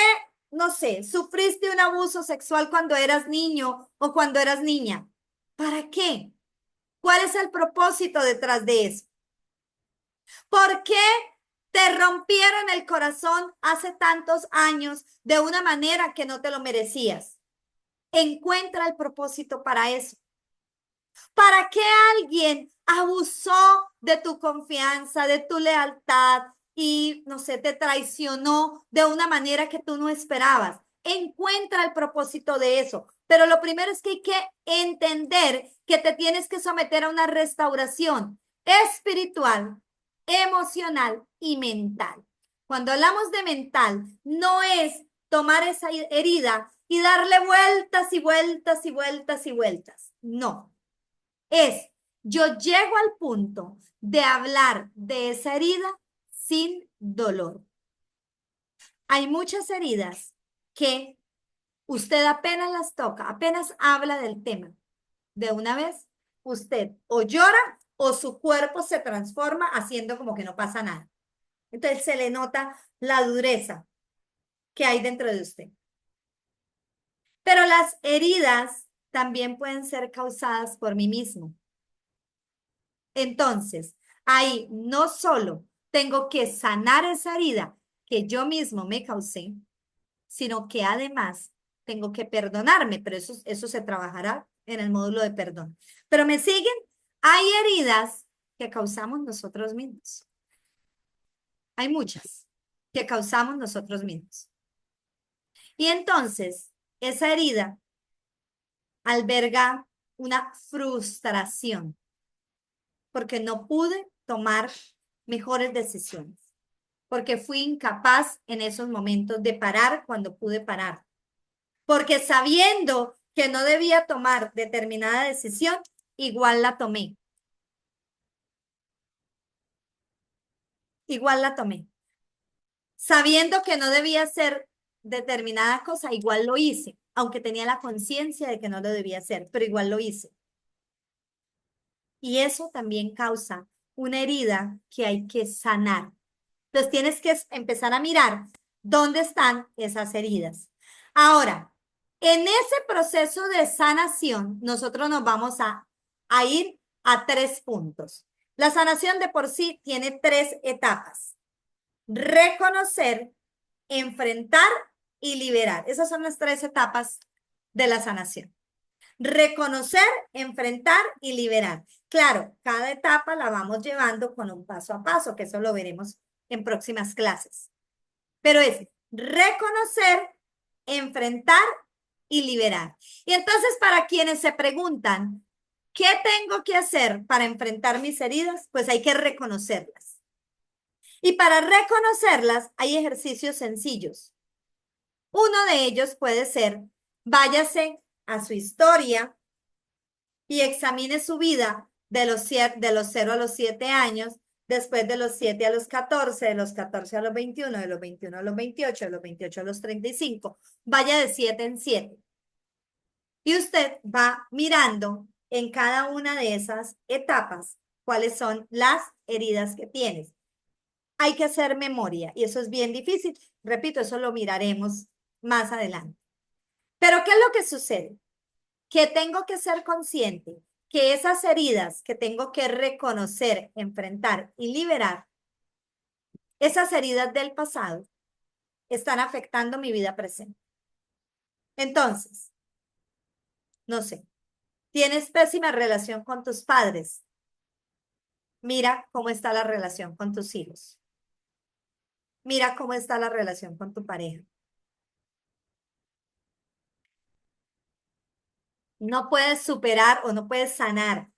no sé, sufriste un abuso sexual cuando eras niño o cuando eras niña? ¿Para qué? ¿Cuál es el propósito detrás de eso? ¿Por qué te rompieron el corazón hace tantos años de una manera que no te lo merecías? Encuentra el propósito para eso. ¿Para qué alguien abusó de tu confianza, de tu lealtad y, no sé, te traicionó de una manera que tú no esperabas? Encuentra el propósito de eso. Pero lo primero es que hay que entender que te tienes que someter a una restauración espiritual, emocional y mental. Cuando hablamos de mental, no es tomar esa herida y darle vueltas y vueltas y vueltas y vueltas. No, es yo llego al punto de hablar de esa herida sin dolor. Hay muchas heridas que usted apenas las toca, apenas habla del tema. De una vez, usted o llora o su cuerpo se transforma haciendo como que no pasa nada. Entonces se le nota la dureza que hay dentro de usted. Pero las heridas también pueden ser causadas por mí mismo. Entonces, ahí no solo tengo que sanar esa herida que yo mismo me causé, sino que además tengo que perdonarme, pero eso se trabajará en el módulo de perdón. Pero me siguen, hay heridas que causamos nosotros mismos. Hay muchas que causamos nosotros mismos. Y entonces, esa herida alberga una frustración, porque no pude tomar mejores decisiones, porque fui incapaz en esos momentos de parar cuando pude parar, porque sabiendo que no debía tomar determinada decisión, igual la tomé. Igual la tomé. Sabiendo que no debía hacer determinada cosa, igual lo hice, aunque tenía la conciencia de que no lo debía hacer, pero igual lo hice. Y eso también causa una herida que hay que sanar. Entonces tienes que empezar a mirar dónde están esas heridas. Ahora, en ese proceso de sanación, nosotros nos vamos a ir a 3 puntos. La sanación de por sí tiene 3 etapas. Reconocer, enfrentar y liberar. Esas son las 3 etapas de la sanación. Reconocer, enfrentar y liberar. Claro, cada etapa la vamos llevando con un paso a paso, que eso lo veremos en próximas clases. Pero es reconocer, enfrentar y liberar. Y entonces, para quienes se preguntan, ¿qué tengo que hacer para enfrentar mis heridas? Pues hay que reconocerlas. Y para reconocerlas hay ejercicios sencillos. Uno de ellos puede ser, váyase a su historia y examine su vida de los 0 a los 7 años, después de los 7 a los 14, de los 14 a los 21, de los 21 a los 28, de los 28 a los 35. Vaya de 7 en 7. Y usted va mirando en cada una de esas etapas cuáles son las heridas que tienes. Hay que hacer memoria y eso es bien difícil. Repito, eso lo miraremos más adelante. Pero ¿qué es lo que sucede? Que tengo que ser consciente que esas heridas que tengo que reconocer, enfrentar y liberar, esas heridas del pasado, están afectando mi vida presente. Entonces, no sé, tienes pésima relación con tus padres. Mira cómo está la relación con tus hijos. Mira cómo está la relación con tu pareja. No puedes superar o no puedes sanar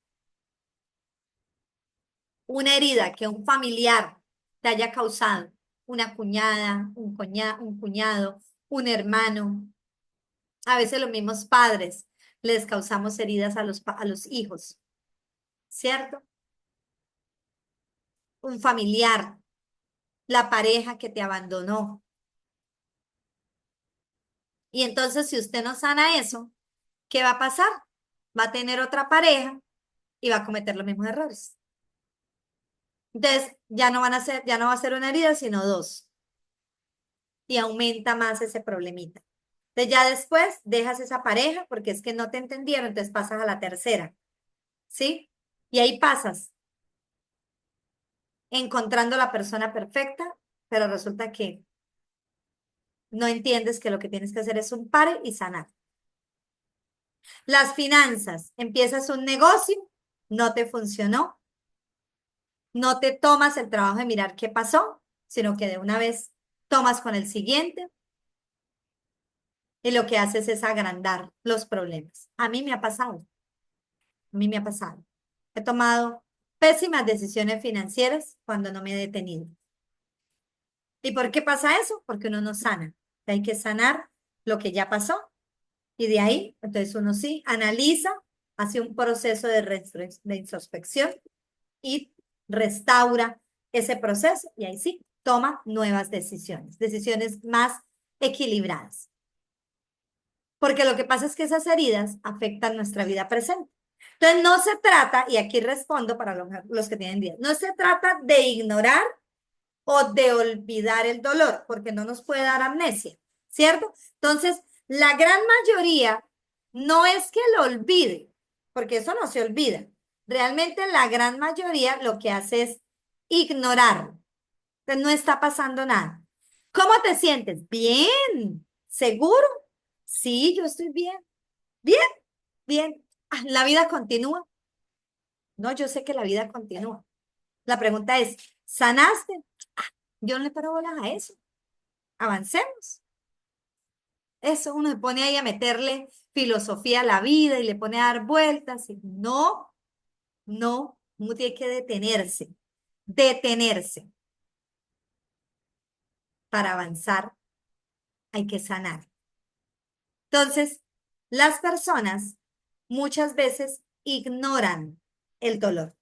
una herida que un familiar te haya causado, una cuñada, un cuñado, un hermano. A veces los mismos padres les causamos heridas a los hijos, ¿cierto? Un familiar, la pareja que te abandonó. Y entonces, si usted no sana eso, ¿qué va a pasar? Va a tener otra pareja y va a cometer los mismos errores. Entonces, ya no va a ser una herida, sino dos. Y aumenta más ese problemita. Entonces, ya después dejas esa pareja porque es que no te entendieron, entonces pasas a la tercera, ¿sí? Y ahí pasas encontrando la persona perfecta, pero resulta que no entiendes que lo que tienes que hacer es un pare y sanar. Las finanzas, empiezas un negocio, no te funcionó, no te tomas el trabajo de mirar qué pasó, sino que de una vez tomas con el siguiente y lo que haces es agrandar los problemas. A mí me ha pasado, a mí me ha pasado. He tomado pésimas decisiones financieras cuando no me he detenido. ¿Y por qué pasa eso? Porque uno no sana. Hay que sanar lo que ya pasó y de ahí, entonces uno sí analiza, hace un proceso de introspección y restaura ese proceso y ahí sí toma nuevas decisiones, decisiones más equilibradas. Porque lo que pasa es que esas heridas afectan nuestra vida presente. Entonces no se trata, y aquí respondo para los que tienen días, no se trata de ignorar o de olvidar el dolor, porque no nos puede dar amnesia, ¿cierto? Entonces, la gran mayoría no es que lo olvide, porque eso no se olvida. Realmente la gran mayoría lo que hace es ignorarlo. Entonces, no está pasando nada. ¿Cómo te sientes? Bien, ¿seguro? Sí, yo estoy bien. Bien, bien. Ah, la vida continúa. No, yo sé que la vida continúa. La pregunta es, ¿sanaste? Yo no le paro bolas a eso. Avancemos. Eso uno se pone ahí a meterle filosofía a la vida y le pone a dar vueltas. Y no, no, uno tiene que detenerse, detenerse. Para avanzar hay que sanar. Entonces, las personas muchas veces ignoran el dolor.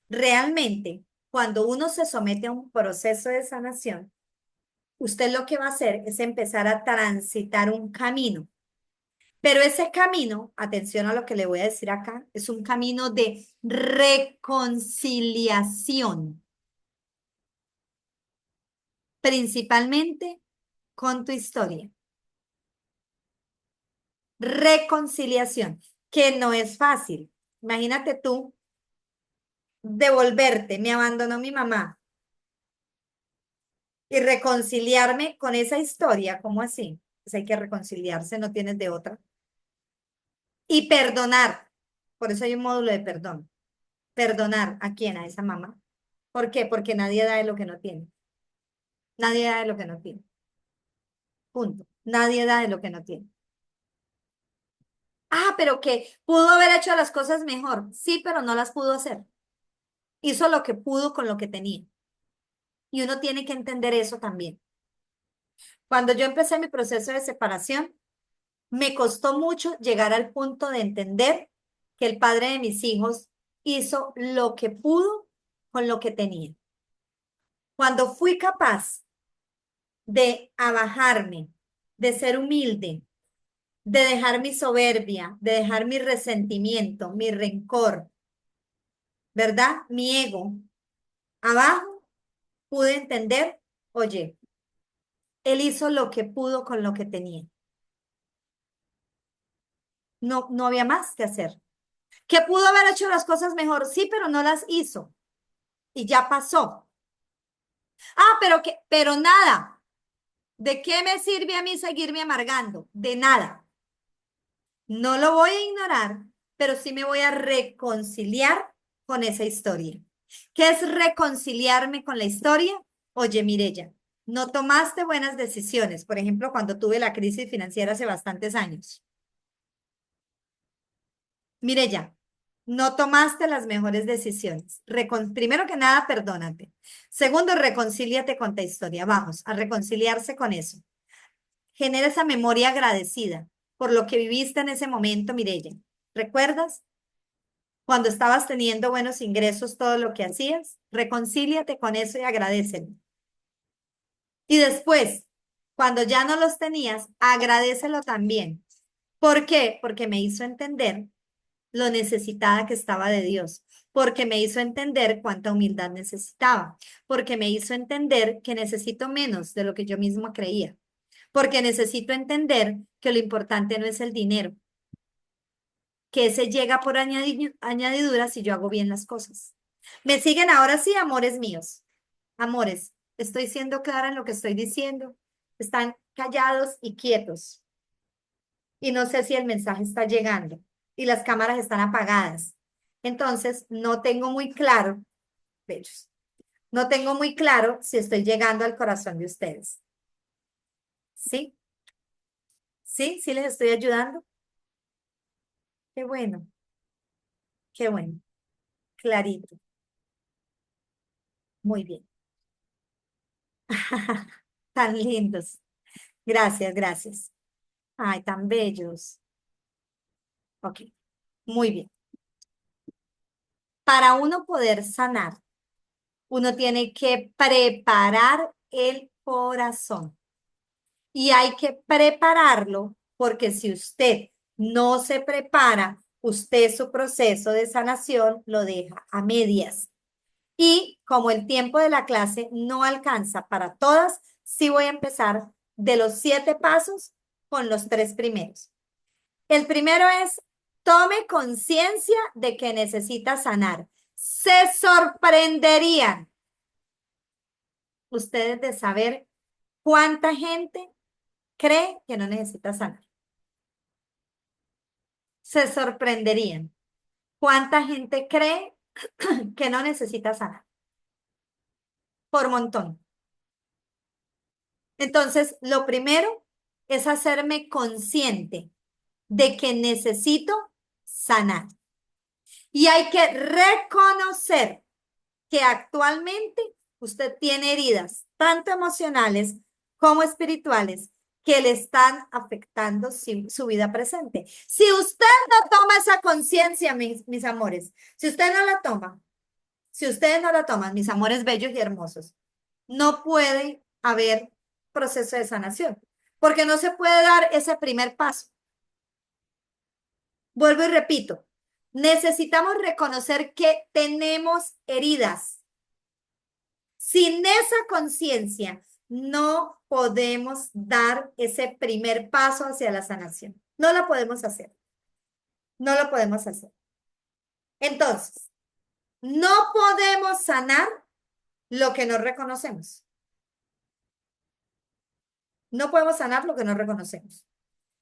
Realmente, cuando uno se somete a un proceso de sanación, usted lo que va a hacer es empezar a transitar un camino. Pero ese camino, atención a lo que le voy a decir acá, es un camino de reconciliación, principalmente con tu historia. Reconciliación, que no es fácil. Imagínate tú devolverte, me abandonó mi mamá y reconciliarme con esa historia, ¿cómo así? Pues hay que reconciliarse, no tienes de otra. Y perdonar, por eso hay un módulo de perdón. Perdonar a quién, a esa mamá. ¿Por qué? Porque nadie da de lo que no tiene. Nadie da de lo que no tiene. Punto. Nadie da de lo que no tiene. Ah, pero que pudo haber hecho las cosas mejor. Sí, pero no las pudo hacer. Hizo lo que pudo con lo que tenía. Y uno tiene que entender eso también. Cuando yo empecé mi proceso de separación, me costó mucho llegar al punto de entender que el padre de mis hijos hizo lo que pudo con lo que tenía. Cuando fui capaz de abajarme, de ser humilde, de dejar mi soberbia, de dejar mi resentimiento, mi rencor, ¿verdad? Mi ego abajo, pude entender, oye, él hizo lo que pudo con lo que tenía. No, no había más que hacer. Que pudo haber hecho las cosas mejor, sí, pero no las hizo. Y ya pasó. Ah, pero nada. ¿De qué me sirve a mí seguirme amargando? De nada. No lo voy a ignorar, pero sí me voy a reconciliar con esa historia. ¿Qué es reconciliarme con la historia? Oye, Mirella, no tomaste buenas decisiones. Por ejemplo, cuando tuve la crisis financiera hace bastantes años. Mirella, no tomaste las mejores decisiones. Primero que nada, perdónate. Segundo, reconcíliate con tu historia. Vamos a reconciliarse con eso. Genera esa memoria agradecida por lo que viviste en ese momento, Mirella. ¿Recuerdas? Cuando estabas teniendo buenos ingresos, todo lo que hacías, reconcíliate con eso y agradecelo. Y después, cuando ya no los tenías, agradecelo también. ¿Por qué? Porque me hizo entender lo necesitada que estaba de Dios, porque me hizo entender cuánta humildad necesitaba, porque me hizo entender que necesito menos de lo que yo mismo creía, porque necesito entender que lo importante no es el dinero, que ese llega por añadidura si yo hago bien las cosas. ¿Me siguen ahora sí, amores míos? Amores, estoy siendo clara en lo que estoy diciendo. Están callados y quietos. Y no sé si el mensaje está llegando y las cámaras están apagadas. Entonces, no tengo muy claro, bellos, no tengo muy claro si estoy llegando al corazón de ustedes. ¿Sí? ¿Sí? ¿Sí les estoy ayudando? Qué bueno, qué bueno. Clarito. Muy bien. Tan lindos. Gracias, gracias. Ay, tan bellos. Ok, muy bien. Para uno poder sanar, uno tiene que preparar el corazón. Y hay que prepararlo porque si usted no se prepara, usted su proceso de sanación lo deja a medias. Y como el tiempo de la clase no alcanza para todas, sí voy a empezar de los 7 pasos con los 3 primeros. El primero es, tome conciencia de que necesita sanar. Se sorprenderían ustedes de saber cuánta gente cree que no necesita sanar. Se sorprenderían cuánta gente cree que no necesita sanar. Por montón. Entonces, lo primero es hacerme consciente de que necesito sanar. Y hay que reconocer que actualmente usted tiene heridas, tanto emocionales como espirituales, que le están afectando su vida presente. Si usted no toma esa conciencia, mis amores, si usted no la toma, si ustedes no la toman, mis amores bellos y hermosos, no puede haber proceso de sanación, porque no se puede dar ese primer paso. Vuelvo y repito, necesitamos reconocer que tenemos heridas. Sin esa conciencia, no podemos dar ese primer paso hacia la sanación. No lo podemos hacer. No lo podemos hacer. Entonces, no podemos sanar lo que no reconocemos. No podemos sanar lo que no reconocemos.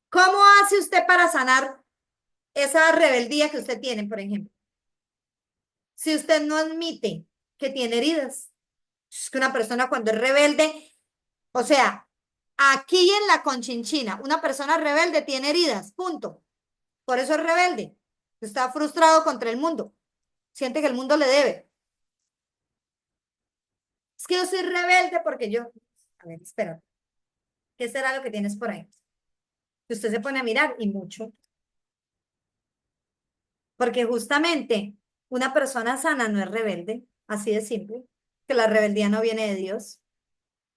¿Cómo hace usted para sanar esa rebeldía que usted tiene, por ejemplo? Si usted no admite que tiene heridas. Es que una persona cuando es rebelde, o sea, aquí en la Conchinchina, una persona rebelde tiene heridas, punto. Por eso es rebelde. Está frustrado contra el mundo. Siente que el mundo le debe. Es que yo soy rebelde porque yo... A ver, espera. ¿Qué será lo que tienes por ahí? Que usted se pone a mirar y mucho. Porque justamente una persona sana no es rebelde, así de simple. Que la rebeldía no viene de Dios.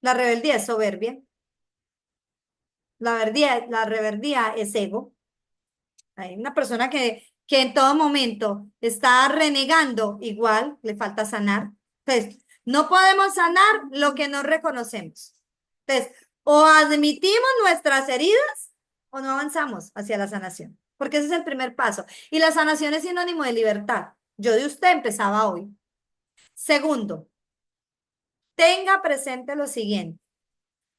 La rebeldía es soberbia. La rebeldía es ego. Hay una persona que en todo momento está renegando, igual le falta sanar. Entonces, no podemos sanar lo que no reconocemos. Entonces, o admitimos nuestras heridas o no avanzamos hacia la sanación, porque ese es el primer paso. Y la sanación es sinónimo de libertad. Yo de usted empezaba hoy. Segundo, tenga presente lo siguiente.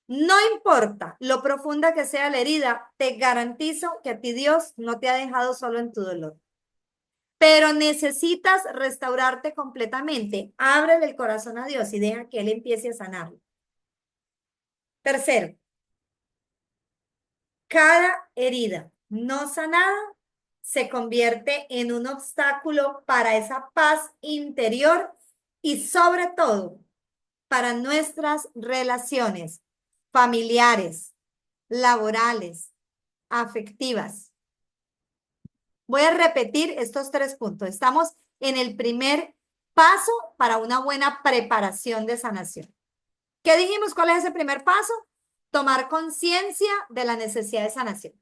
No importa lo profunda que sea la herida, te garantizo que a ti Dios no te ha dejado solo en tu dolor. Pero necesitas restaurarte completamente. Ábrele el corazón a Dios y deja que Él empiece a sanarlo. Tercero, cada herida no sanada se convierte en un obstáculo para esa paz interior y sobre todo para nuestras relaciones familiares, laborales, afectivas. Voy a repetir estos 3 puntos. Estamos en el primer paso para una buena preparación de sanación. ¿Qué dijimos? ¿Cuál es ese primer paso? Tomar conciencia de la necesidad de sanación.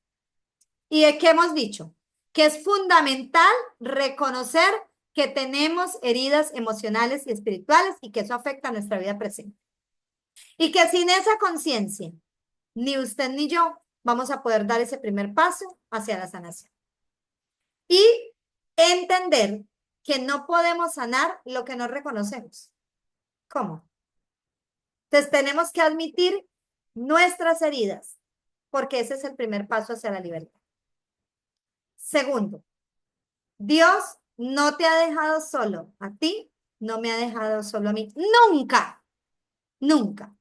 ¿Y de qué hemos dicho? Que es fundamental reconocer que tenemos heridas emocionales y espirituales y que eso afecta a nuestra vida presente. Y que sin esa conciencia, ni usted ni yo vamos a poder dar ese primer paso hacia la sanación. Y entender que no podemos sanar lo que no reconocemos. ¿Cómo? Entonces tenemos que admitir nuestras heridas, porque ese es el primer paso hacia la libertad. Segundo, Dios no te ha dejado solo a ti, no me ha dejado solo a mí. Nunca, nunca.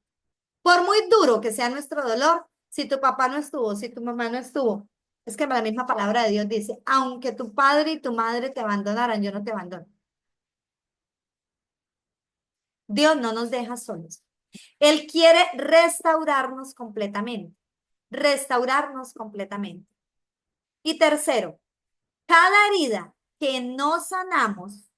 Por muy duro que sea nuestro dolor, si tu papá no estuvo, si tu mamá no estuvo, es que la misma palabra de Dios dice, aunque tu padre y tu madre te abandonaran, yo no te abandono. Dios no nos deja solos. Él quiere restaurarnos completamente, restaurarnos completamente. Y tercero, cada herida que no sanamos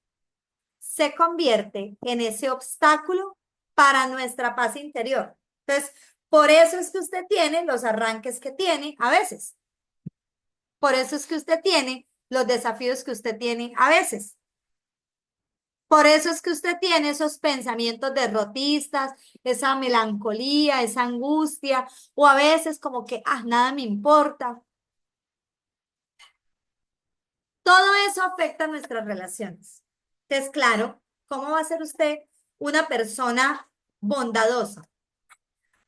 se convierte en ese obstáculo para nuestra paz interior. Entonces, por eso es que usted tiene los arranques que tiene a veces. Por eso es que usted tiene los desafíos que usted tiene a veces. Por eso es que usted tiene esos pensamientos derrotistas, esa melancolía, esa angustia, o a veces como que, nada me importa. Todo eso afecta nuestras relaciones. Entonces, claro, ¿cómo va a ser usted una persona bondadosa?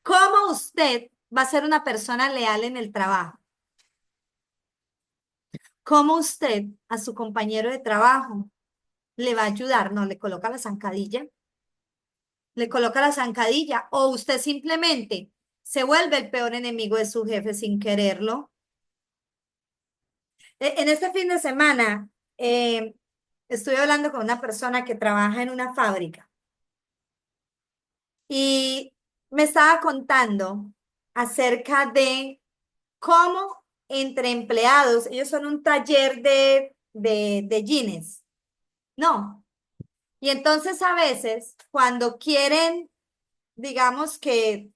¿Cómo usted va a ser una persona leal en el trabajo? ¿Cómo usted a su compañero de trabajo le va a ayudar? No, le coloca la zancadilla. Le coloca la zancadilla o usted simplemente se vuelve el peor enemigo de su jefe sin quererlo. En este fin de semana estuve hablando con una persona que trabaja en una fábrica y me estaba contando acerca de cómo entre empleados, ellos son un taller de jeans, ¿no? Y entonces a veces cuando quieren, digamos que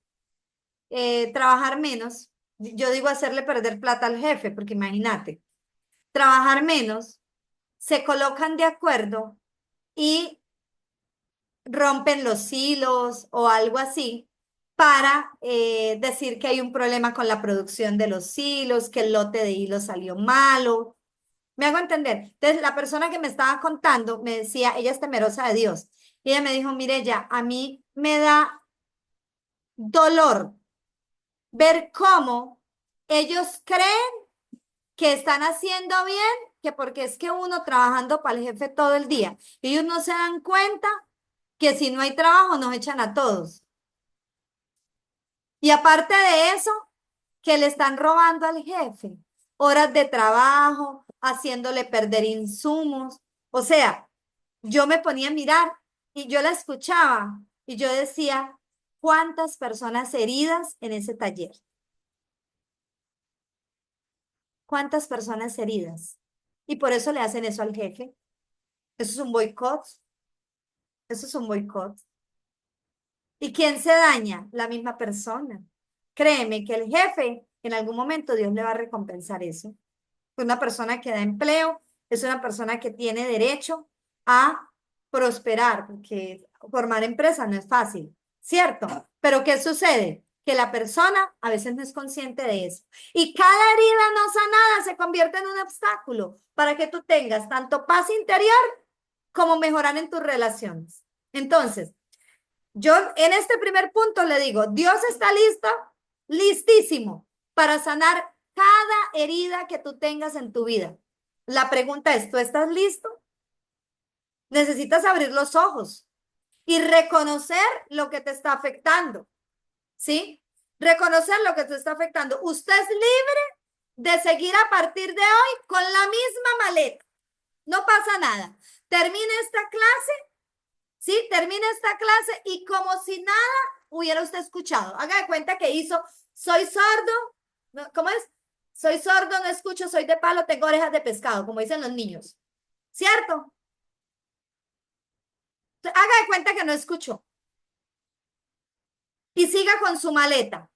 trabajar menos, yo digo hacerle perder plata al jefe, porque imagínate, trabajar menos, se colocan de acuerdo y rompen los hilos o algo así para decir que hay un problema con la producción de los hilos, que el lote de hilos salió malo. ¿Me hago entender? Entonces, la persona que me estaba contando me decía, ella es temerosa de Dios. Y ella me dijo, mire, ya, a mí me da dolor ver cómo ellos creen que están haciendo bien, que porque es que uno trabajando para el jefe todo el día, ellos no se dan cuenta que si no hay trabajo nos echan a todos. Y aparte de eso, que le están robando al jefe horas de trabajo, haciéndole perder insumos. O sea, yo me ponía a mirar y yo la escuchaba y yo decía, ¿cuántas personas heridas en ese taller? ¿Cuántas personas heridas? Y por eso le hacen eso al jefe. Eso es un boicot. Eso es un boicot. ¿Y quién se daña? La misma persona. Créeme que el jefe, en algún momento Dios le va a recompensar eso. Una persona que da empleo es una persona que tiene derecho a prosperar, porque formar empresa no es fácil, ¿cierto? Pero ¿qué sucede? Que la persona a veces no es consciente de eso. Y cada herida no sanada se convierte en un obstáculo para que tú tengas tanto paz interior como mejorar en tus relaciones. Entonces, yo en este primer punto le digo, Dios está listo, listísimo para sanar cada herida que tú tengas en tu vida. La pregunta es, ¿tú estás listo? Necesitas abrir los ojos y reconocer lo que te está afectando, ¿sí? Reconocer lo que te está afectando. Usted es libre de seguir a partir de hoy con la misma maleta. No pasa nada. Termina esta clase. ¿Sí? Termina esta clase y como si nada hubiera usted escuchado. Haga de cuenta que hizo, soy sordo, ¿cómo es? Soy sordo, no escucho, soy de palo, tengo orejas de pescado, como dicen los niños. ¿Cierto? Haga de cuenta que no escuchó y siga con su maleta.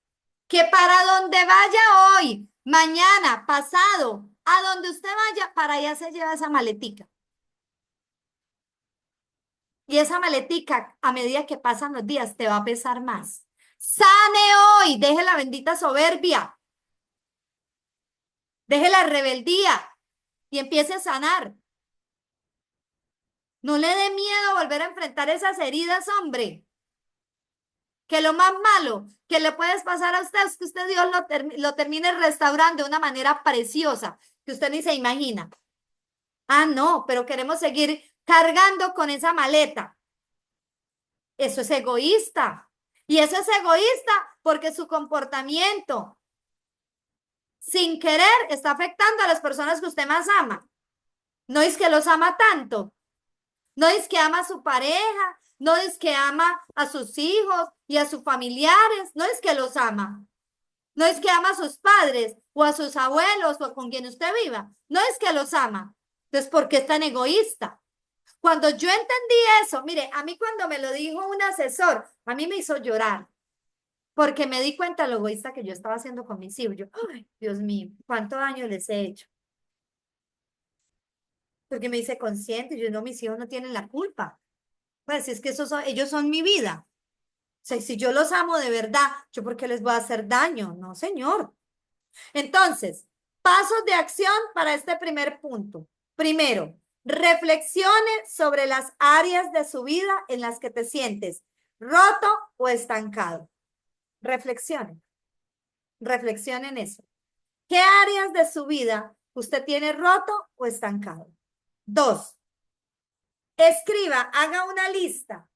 Que para donde vaya hoy, mañana, pasado, a donde usted vaya, para allá se lleva esa maletica. Y esa maletica, a medida que pasan los días, te va a pesar más. Sane hoy, deje la bendita soberbia, deje la rebeldía y empiece a sanar. No le dé miedo volver a enfrentar esas heridas, hombre. Que lo más malo que le puedes pasar a usted es que usted Dios lo termine restaurando de una manera preciosa, que usted ni se imagina. Ah, no, pero queremos seguir cargando con esa maleta. Eso es egoísta. Y eso es egoísta porque su comportamiento sin querer está afectando a las personas que usted más ama. No es que los ama tanto. No es que ama a su pareja. No es que ama a sus hijos y a sus familiares. No es que los ama. No es que ama a sus padres o a sus abuelos o con quien usted viva. No es que los ama. Entonces, ¿por qué es tan egoísta? Cuando yo entendí eso, mire, a mí cuando me lo dijo un asesor, a mí me hizo llorar. Porque me di cuenta de lo egoísta que yo estaba haciendo con mis hijos. Yo, ay, Dios mío, ¿cuánto daño les he hecho? Porque me hice consciente, yo no, mis hijos no tienen la culpa. Pues es que ellos son mi vida. O sea, si yo los amo de verdad, ¿yo por qué les voy a hacer daño? No, señor. Entonces, pasos de acción para este primer punto. Primero, reflexione sobre las áreas de su vida en las que te sientes roto o estancado. Reflexione. Reflexione en eso. ¿Qué áreas de su vida usted tiene roto o estancado? Dos, escriba, haga una lista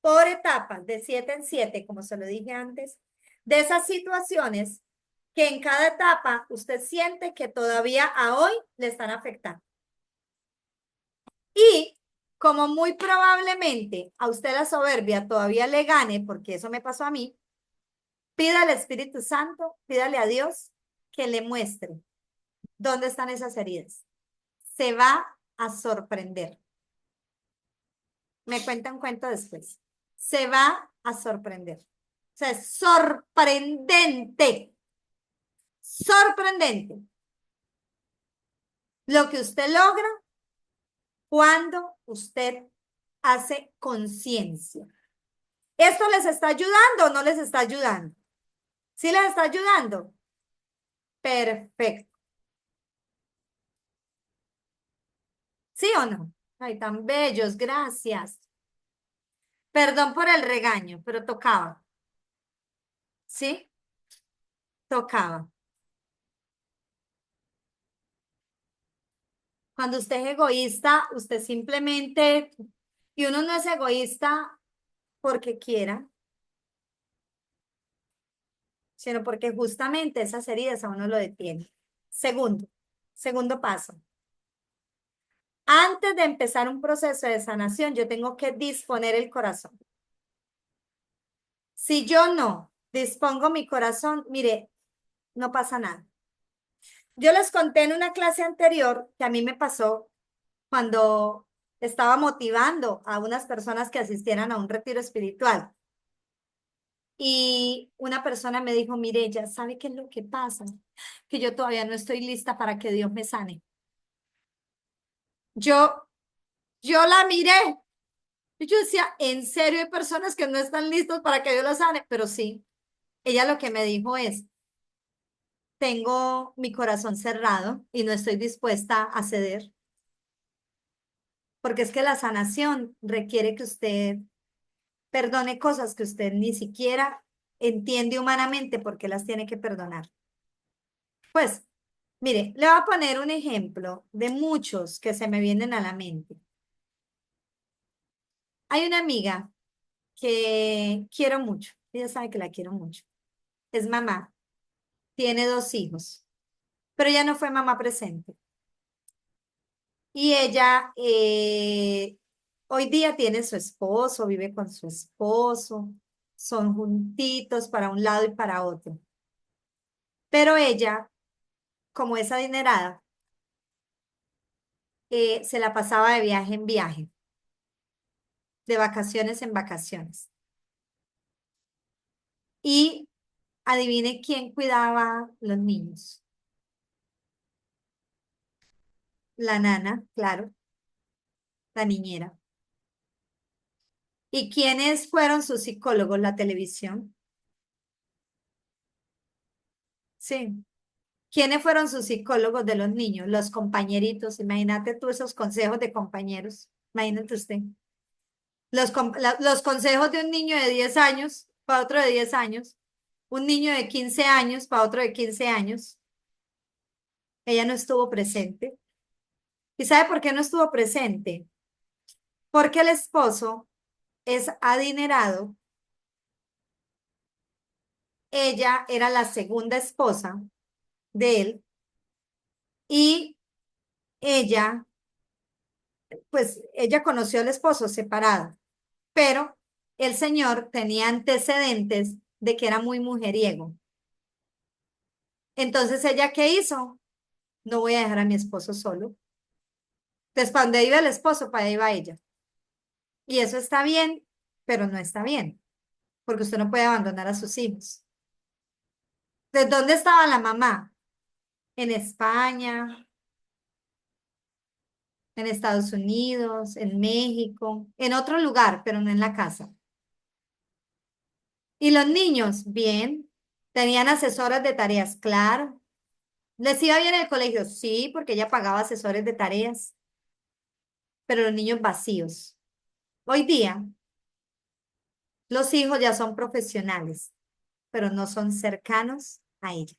por etapas de 7 en 7, como se lo dije antes, de esas situaciones que en cada etapa usted siente que todavía a hoy le están afectando. Y como muy probablemente a usted la soberbia todavía le gane, porque eso me pasó a mí, pida al Espíritu Santo, pídale a Dios que le muestre dónde están esas heridas. Se va a sorprender. Me cuenta un cuento después. Se va a sorprender. O sea, es sorprendente. Sorprendente. Lo que usted logra cuando usted hace conciencia. ¿Esto les está ayudando o no les está ayudando? ¿Sí les está ayudando? Perfecto. ¿Sí o no? Ay, tan bellos, gracias. Perdón por el regaño, pero tocaba. ¿Sí? Tocaba. Cuando usted es egoísta, usted simplemente, y uno no es egoísta porque quiera, sino porque justamente esas heridas a uno lo detienen. Segundo paso. Antes de empezar un proceso de sanación, yo tengo que disponer el corazón. Si yo no dispongo mi corazón, mire, no pasa nada. Yo les conté en una clase anterior que a mí me pasó cuando estaba motivando a unas personas que asistieran a un retiro espiritual. Y una persona me dijo, mire, ya ¿sabe qué es lo que pasa? Que yo todavía no estoy lista para que Dios me sane. Yo, yo la miré. Y yo decía, ¿en serio hay personas que no están listos para que Dios los sane? Pero sí, ella lo que me dijo es, tengo mi corazón cerrado y no estoy dispuesta a ceder, porque es que la sanación requiere que usted perdone cosas que usted ni siquiera entiende humanamente porque las tiene que perdonar. Pues, mire, le voy a poner un ejemplo de muchos que se me vienen a la mente. Hay una amiga que quiero mucho, ella sabe que la quiero mucho. Es mamá, tiene 2 hijos, pero ella no fue mamá presente. Y ella hoy día tiene su esposo, vive con su esposo, son juntitos para un lado y para otro. Pero ella, como es adinerada, se la pasaba de viaje en viaje, de vacaciones en vacaciones. Y adivine quién cuidaba los niños. La nana, claro, la niñera. ¿Y quiénes fueron sus psicólogos? La televisión. Sí. ¿Quiénes fueron sus psicólogos de los niños? Los compañeritos. Imagínate tú esos consejos de compañeros. Imagínate usted. Los consejos de un niño de 10 años para otro de 10 años. Un niño de 15 años para otro de 15 años. Ella no estuvo presente. ¿Y sabe por qué no estuvo presente? Porque el esposo es adinerado. Ella era la segunda esposa de él y ella, pues ella conoció al esposo separado, pero el señor tenía antecedentes de que era muy mujeriego. Entonces, ¿ella qué hizo? No voy a dejar a mi esposo solo. Entonces, ¿para dónde iba el esposo? Para allá iba ella. Y eso está bien, pero no está bien, porque usted no puede abandonar a sus hijos. ¿De dónde estaba la mamá? En España, en Estados Unidos, en México, en otro lugar, pero no en la casa. ¿Y los niños? Bien. ¿Tenían asesoras de tareas? Claro. ¿Les iba bien el colegio? Sí, porque ella pagaba asesores de tareas, pero los niños vacíos. Hoy día, los hijos ya son profesionales, pero no son cercanos a ella.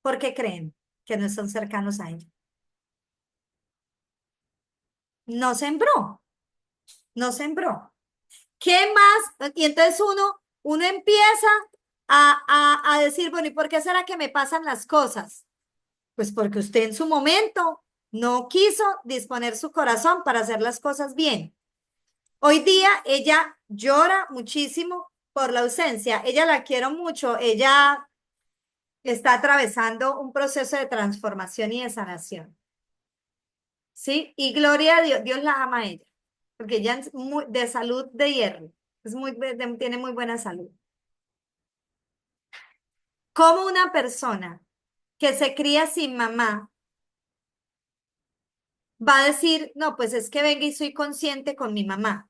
¿Por qué creen que no son cercanos a ella? No sembró, no sembró. ¿Qué más? Y entonces uno empieza a decir, bueno, ¿y por qué será que me pasan las cosas? Pues porque usted en su momento no quiso disponer su corazón para hacer las cosas bien. Hoy día ella llora muchísimo por la ausencia. Ella la quiero mucho. Ella está atravesando un proceso de transformación y de sanación. ¿Sí? Y gloria a Dios, Dios la ama a ella, porque ella es muy, de salud de hierro, es muy, tiene muy buena salud. Como una persona que se cría sin mamá va a decir, no, pues es que venga y soy consciente con mi mamá?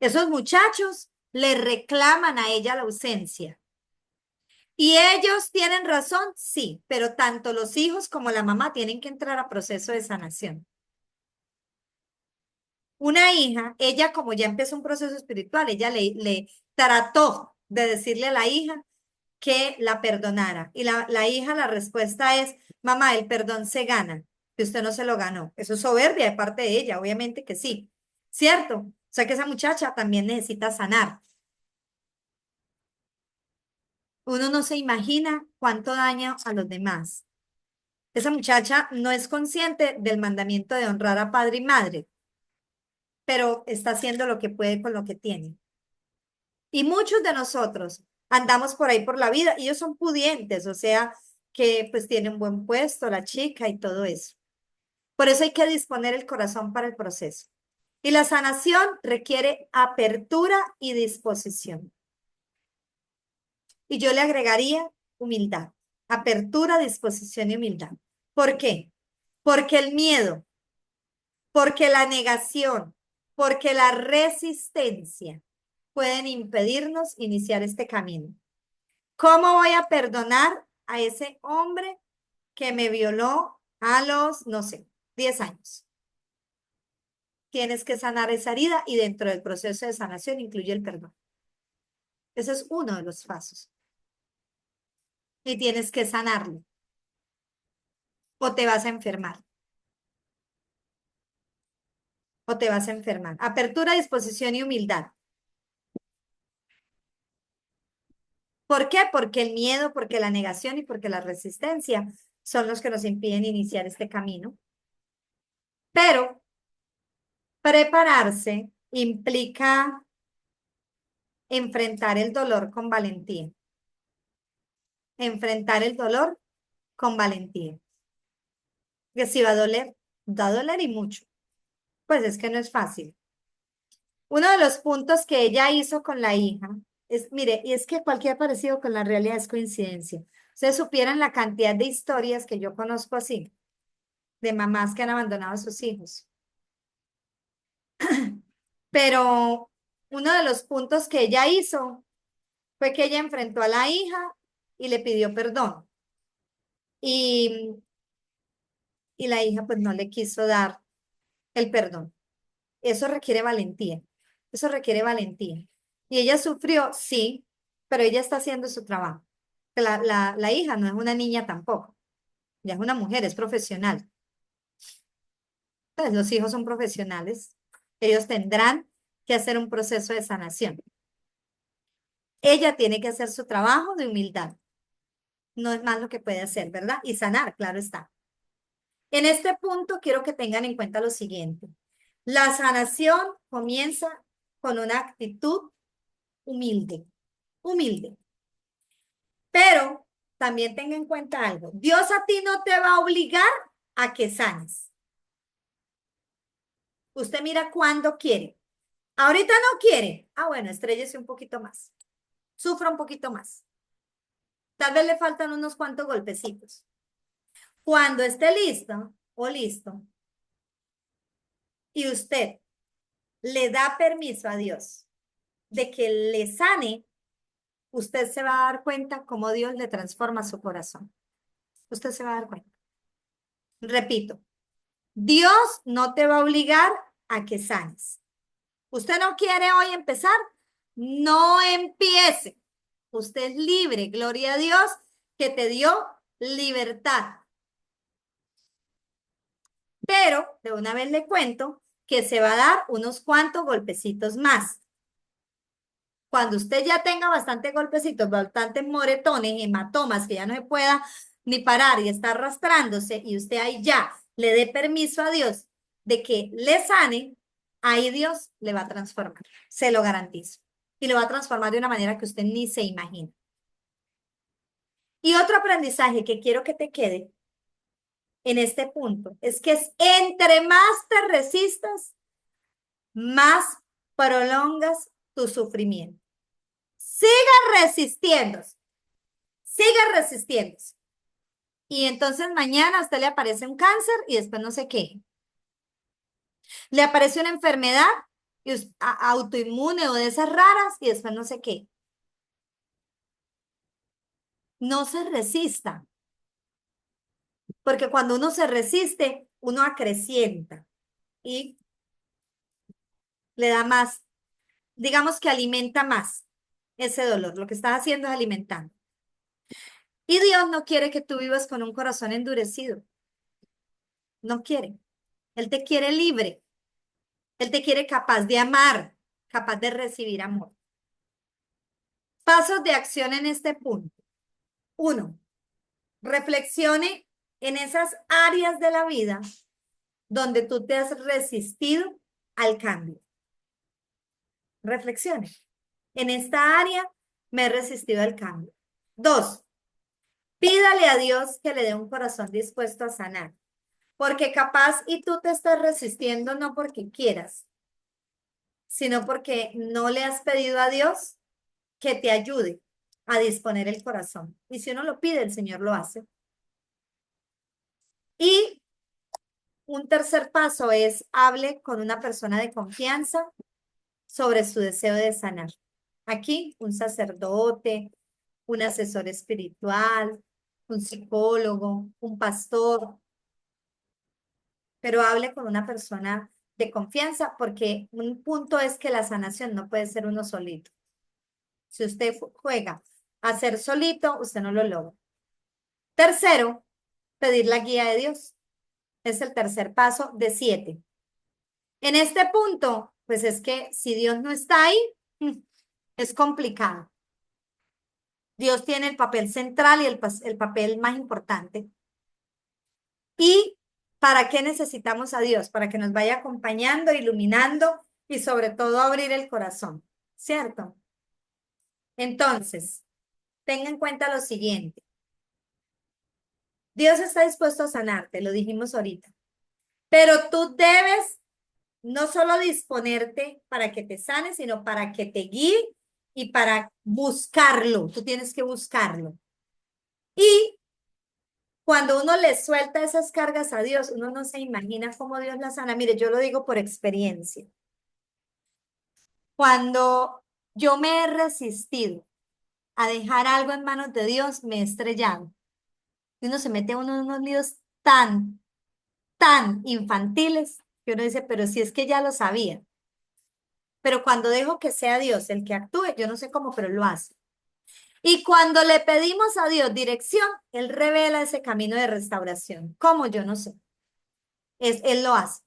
Esos muchachos le reclaman a ella la ausencia. ¿Y ellos tienen razón? Sí, pero tanto los hijos como la mamá tienen que entrar a proceso de sanación. Una hija, ella como ya empezó un proceso espiritual, ella le trató de decirle a la hija que la perdonara. Y la hija, la respuesta es, mamá, el perdón se gana, que usted no se lo ganó. Eso es soberbia de parte de ella, obviamente que sí. ¿Cierto? O sea que esa muchacha también necesita sanar. Uno no se imagina cuánto daña a los demás. Esa muchacha no es consciente del mandamiento de honrar a padre y madre, pero está haciendo lo que puede con lo que tiene. Y muchos de nosotros andamos por ahí por la vida y ellos son pudientes, o sea, que pues tienen buen puesto, la chica y todo eso. Por eso hay que disponer el corazón para el proceso. Y la sanación requiere apertura y disposición. Y yo le agregaría humildad, apertura, disposición y humildad. ¿Por qué? Porque el miedo, porque la negación, porque la resistencia pueden impedirnos iniciar este camino. ¿Cómo voy a perdonar a ese hombre que me violó a los, no sé, 10 años? Tienes que sanar esa herida y dentro del proceso de sanación incluye el perdón. Ese es uno de los pasos. Y tienes que sanarlo o te vas a enfermar. O te vas a enfermar. Apertura, disposición y humildad. ¿Por qué? Porque el miedo, porque la negación y porque la resistencia son los que nos impiden iniciar este camino. Pero prepararse implica enfrentar el dolor con valentía. Enfrentar el dolor con valentía. Que si va a doler, va a doler y mucho. Pues es que no es fácil. Uno de los puntos que ella hizo con la hija es, mire, y es que cualquier parecido con la realidad es coincidencia. Ustedes supieran la cantidad de historias que yo conozco así, de mamás que han abandonado a sus hijos. Pero uno de los puntos que ella hizo fue que ella enfrentó a la hija y le pidió perdón. Y, y la hija pues no le quiso dar el perdón. Eso requiere valentía. Eso requiere valentía. Y ella sufrió, sí, pero ella está haciendo su trabajo. La hija no es una niña tampoco. Ella es una mujer, es profesional. Entonces, los hijos son profesionales. Ellos tendrán que hacer un proceso de sanación. Ella tiene que hacer su trabajo de humildad. No es más lo que puede hacer, ¿verdad? Y sanar, claro está. En este punto quiero que tengan en cuenta lo siguiente. La sanación comienza con una actitud humilde, humilde. Pero también tenga en cuenta algo. Dios a ti no te va a obligar a que sanes. Usted mira cuándo quiere. Ahorita no quiere. Ah, bueno, estréllese un poquito más. Sufra un poquito más. Tal vez le faltan unos cuantos golpecitos. Cuando esté listo o listo y usted le da permiso a Dios de que le sane, usted se va a dar cuenta cómo Dios le transforma su corazón. Usted se va a dar cuenta. Repito, Dios no te va a obligar a que sanes. ¿Usted no quiere hoy empezar? No empiece. Usted es libre, gloria a Dios, que te dio libertad. Pero de una vez le cuento que se va a dar unos cuantos golpecitos más. Cuando usted ya tenga bastantes golpecitos, bastantes moretones, hematomas, que ya no se pueda ni parar y está arrastrándose, y usted ahí ya le dé permiso a Dios de que le sane, ahí Dios le va a transformar, se lo garantizo. Y lo va a transformar de una manera que usted ni se imagina. Y otro aprendizaje que quiero que te quede en este punto es que entre más te resistas, más prolongas tu sufrimiento. Siga resistiéndose, siga resistiéndose. Y entonces mañana a usted le aparece un cáncer y después no sé qué. Le aparece una enfermedad autoinmune o de esas raras y después no sé qué. No se resista, porque cuando uno se resiste, uno acrecienta y le da más, digamos que alimenta más ese dolor. Lo que estás haciendo es alimentando. Y Dios no quiere que tú vivas con un corazón endurecido. No quiere. Él te quiere libre. Él te quiere capaz de amar, capaz de recibir amor. Pasos de acción en este punto. 1. Reflexione en esas áreas de la vida donde tú te has resistido al cambio. Reflexione. En esta área me he resistido al cambio. 2. Pídale a Dios que le dé un corazón dispuesto a sanar. Porque capaz y tú te estás resistiendo no porque quieras, sino porque no le has pedido a Dios que te ayude a disponer el corazón. Y si uno lo pide, el Señor lo hace. Y un tercer paso es hable con una persona de confianza sobre su deseo de sanar. Aquí, un sacerdote, un asesor espiritual, un psicólogo, un pastor, pero hable con una persona de confianza porque un punto es que la sanación no puede ser uno solito. Si usted juega a ser solito, usted no lo logra. Tercero, pedir la guía de Dios. Es el tercer paso de 7. En este punto, pues es que si Dios no está ahí, es complicado. Dios tiene el papel central y el papel más importante. ¿Y para qué necesitamos a Dios? Para que nos vaya acompañando, iluminando y sobre todo abrir el corazón, ¿cierto? Entonces, tenga en cuenta lo siguiente. Dios está dispuesto a sanarte, lo dijimos ahorita, pero tú debes no solo disponerte para que te sane, sino para que te guíe y para buscarlo. Tú tienes que buscarlo. Y cuando uno le suelta esas cargas a Dios, uno no se imagina cómo Dios la sana. Mire, yo lo digo por experiencia. Cuando yo me he resistido a dejar algo en manos de Dios, me he estrellado. Y uno se mete uno en unos líos tan infantiles que uno dice, pero si es que ya lo sabía. Pero cuando dejo que sea Dios el que actúe, yo no sé cómo, pero lo hace. Y cuando le pedimos a Dios dirección, Él revela ese camino de restauración. ¿Cómo? Yo no sé. Él lo hace.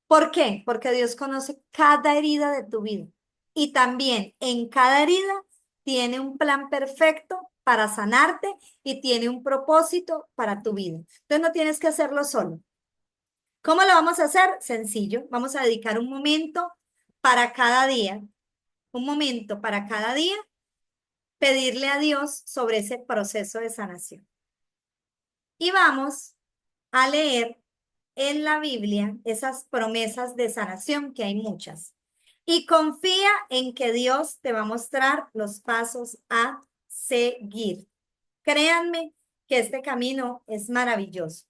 ¿Por qué? Porque Dios conoce cada herida de tu vida. Y también en cada herida tiene un plan perfecto para sanarte y tiene un propósito para tu vida. Entonces no tienes que hacerlo solo. ¿Cómo lo vamos a hacer? Sencillo. Vamos a dedicar un momento para cada día. Un momento para cada día pedirle a Dios sobre ese proceso de sanación. Y vamos a leer en la Biblia esas promesas de sanación, que hay muchas. Y confía en que Dios te va a mostrar los pasos a seguir. Créanme que este camino es maravilloso.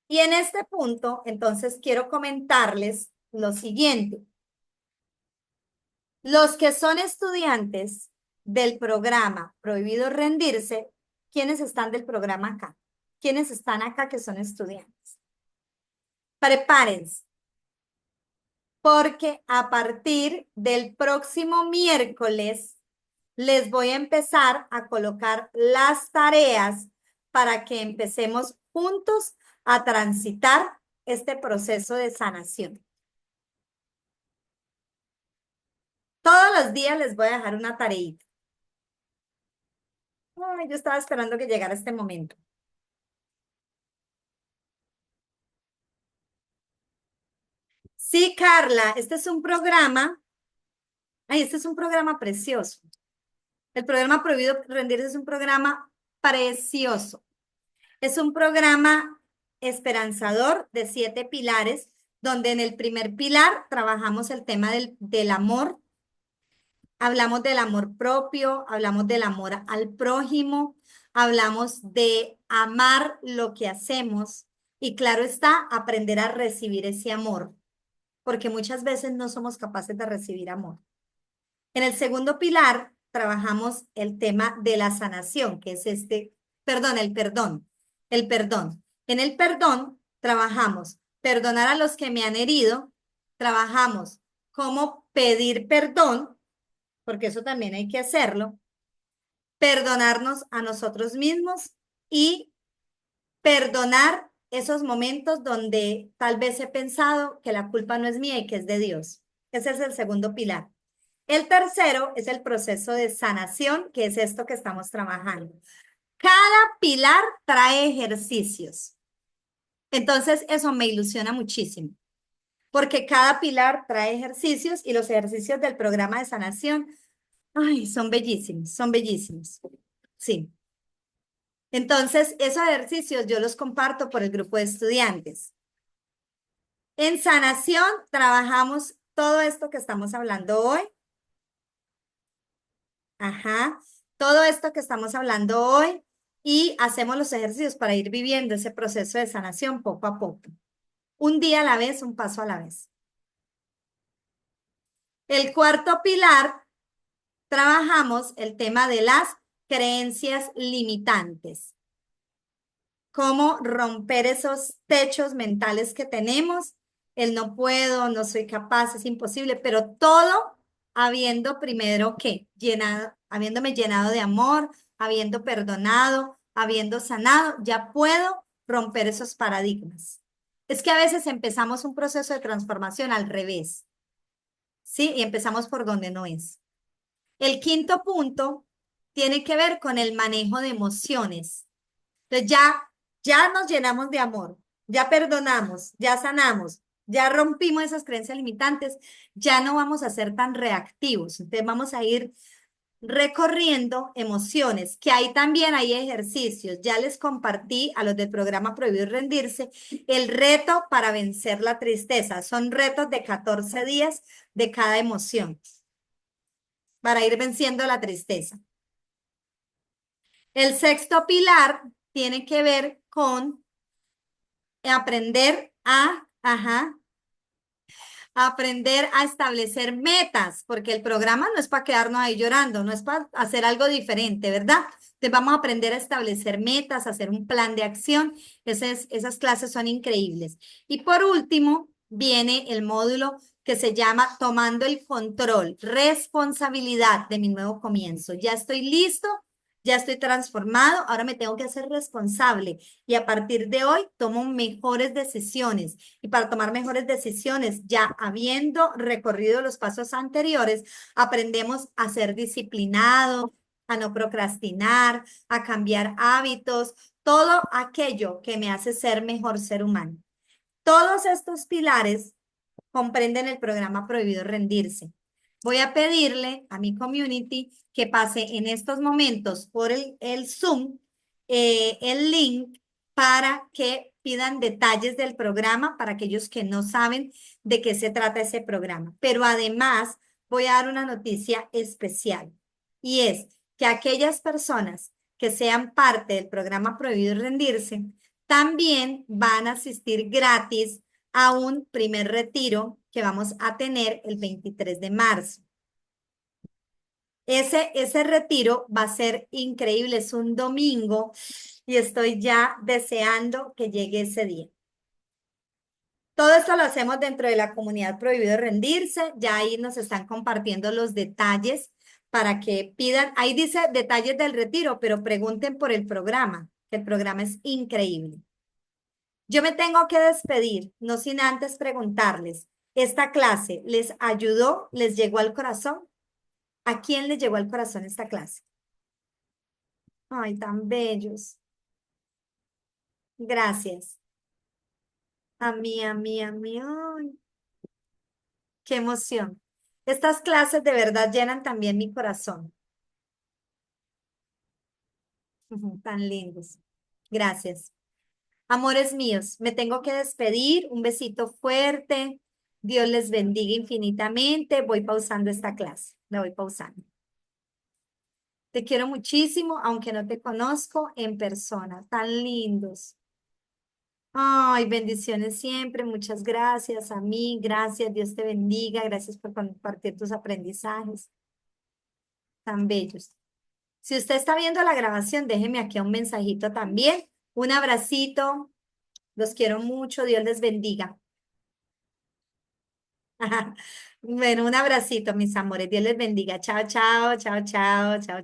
Y en este punto, entonces, quiero comentarles lo siguiente. Los que son estudiantes del programa Prohibido Rendirse, ¿quiénes están del programa acá? ¿Quiénes están acá que son estudiantes? Prepárense, porque a partir del próximo miércoles les voy a empezar a colocar las tareas para que empecemos juntos a transitar este proceso de sanación. Todos los días les voy a dejar una tareita. Ay, yo estaba esperando que llegara este momento. Sí, Carla, este es un programa. Ay, este es un programa precioso. El programa Prohibido Rendirse es un programa precioso. Es un programa esperanzador de 7 pilares, donde en el primer pilar trabajamos el tema del amor. Hablamos del amor propio, hablamos del amor al prójimo, hablamos de amar lo que hacemos y claro está, aprender a recibir ese amor, porque muchas veces no somos capaces de recibir amor. En el segundo pilar trabajamos el tema de la sanación, que es perdón, el perdón, el perdón. En el perdón trabajamos perdonar a los que me han herido, trabajamos cómo pedir perdón, porque eso también hay que hacerlo, perdonarnos a nosotros mismos y perdonar esos momentos donde tal vez he pensado que la culpa no es mía y que es de Dios. Ese es el segundo pilar. El tercero es el proceso de sanación, que es esto que estamos trabajando. Cada pilar trae ejercicios. Entonces, eso me ilusiona muchísimo, porque cada pilar trae ejercicios y los ejercicios del programa de sanación, ay, son bellísimos, son bellísimos. Sí. Entonces, esos ejercicios yo los comparto por el grupo de estudiantes. En sanación trabajamos todo esto que estamos hablando hoy. Ajá. Todo esto que estamos hablando hoy y hacemos los ejercicios para ir viviendo ese proceso de sanación poco a poco. Un día a la vez, un paso a la vez. El cuarto pilar, trabajamos el tema de las creencias limitantes. Cómo romper esos techos mentales que tenemos. El no puedo, no soy capaz, es imposible, pero todo habiendo primero que llenado, habiéndome llenado de amor, habiendo perdonado, habiendo sanado, ya puedo romper esos paradigmas. Es que a veces empezamos un proceso de transformación al revés, ¿sí? Y empezamos por donde no es. El quinto punto tiene que ver con el manejo de emociones. Entonces ya nos llenamos de amor, ya perdonamos, ya sanamos, ya rompimos esas creencias limitantes, ya no vamos a ser tan reactivos. Entonces vamos a ir recorriendo emociones, que ahí también hay ejercicios. Ya les compartí a los del programa Prohibido Rendirse el reto para vencer la tristeza. Son retos de 14 días de cada emoción para ir venciendo la tristeza. El sexto pilar tiene que ver con aprender aprender a establecer metas, porque el programa no es para quedarnos ahí llorando, no es para hacer algo diferente, ¿verdad? Entonces vamos a aprender a establecer metas, a hacer un plan de acción. Esas clases son increíbles. Y por último, viene el módulo que se llama Tomando el control, responsabilidad de mi nuevo comienzo. Ya estoy listo, ya estoy transformado, ahora me tengo que hacer responsable y a partir de hoy tomo mejores decisiones. Y para tomar mejores decisiones, ya habiendo recorrido los pasos anteriores, aprendemos a ser disciplinados, a no procrastinar, a cambiar hábitos, todo aquello que me hace ser mejor ser humano. Todos estos pilares comprenden el programa Prohibido Rendirse. Voy a pedirle a mi community que pase en estos momentos por el Zoom el link para que pidan detalles del programa para aquellos que no saben de qué se trata ese programa. Pero además voy a dar una noticia especial y es que aquellas personas que sean parte del programa Prohibido Rendirse también van a asistir gratis a un primer retiro que vamos a tener el 23 de marzo. Ese retiro va a ser increíble, es un domingo y estoy ya deseando que llegue ese día. Todo esto lo hacemos dentro de la comunidad Prohibido Rendirse, ya ahí nos están compartiendo los detalles para que pidan, ahí dice detalles del retiro, pero pregunten por el programa, que el programa es increíble. Yo me tengo que despedir, no sin antes preguntarles, ¿esta clase les ayudó, les llegó al corazón? ¿A quién le llegó al corazón esta clase? Ay, tan bellos. Gracias. A mí, a mí, a mí. Ay, qué emoción. Estas clases de verdad llenan también mi corazón. Ujú, tan lindos. Gracias. Amores míos, me tengo que despedir. Un besito fuerte. Dios les bendiga infinitamente. Voy pausando esta clase. La voy pausando. Te quiero muchísimo, aunque no te conozco en persona. Tan lindos. Ay, bendiciones siempre. Muchas gracias a mí. Gracias. Dios te bendiga. Gracias por compartir tus aprendizajes tan bellos. Si usted está viendo la grabación, déjeme aquí un mensajito también. Un abracito. Los quiero mucho. Dios les bendiga. Bueno, un abracito, mis amores. Dios les bendiga. Chao, chao, chao, chao, chao.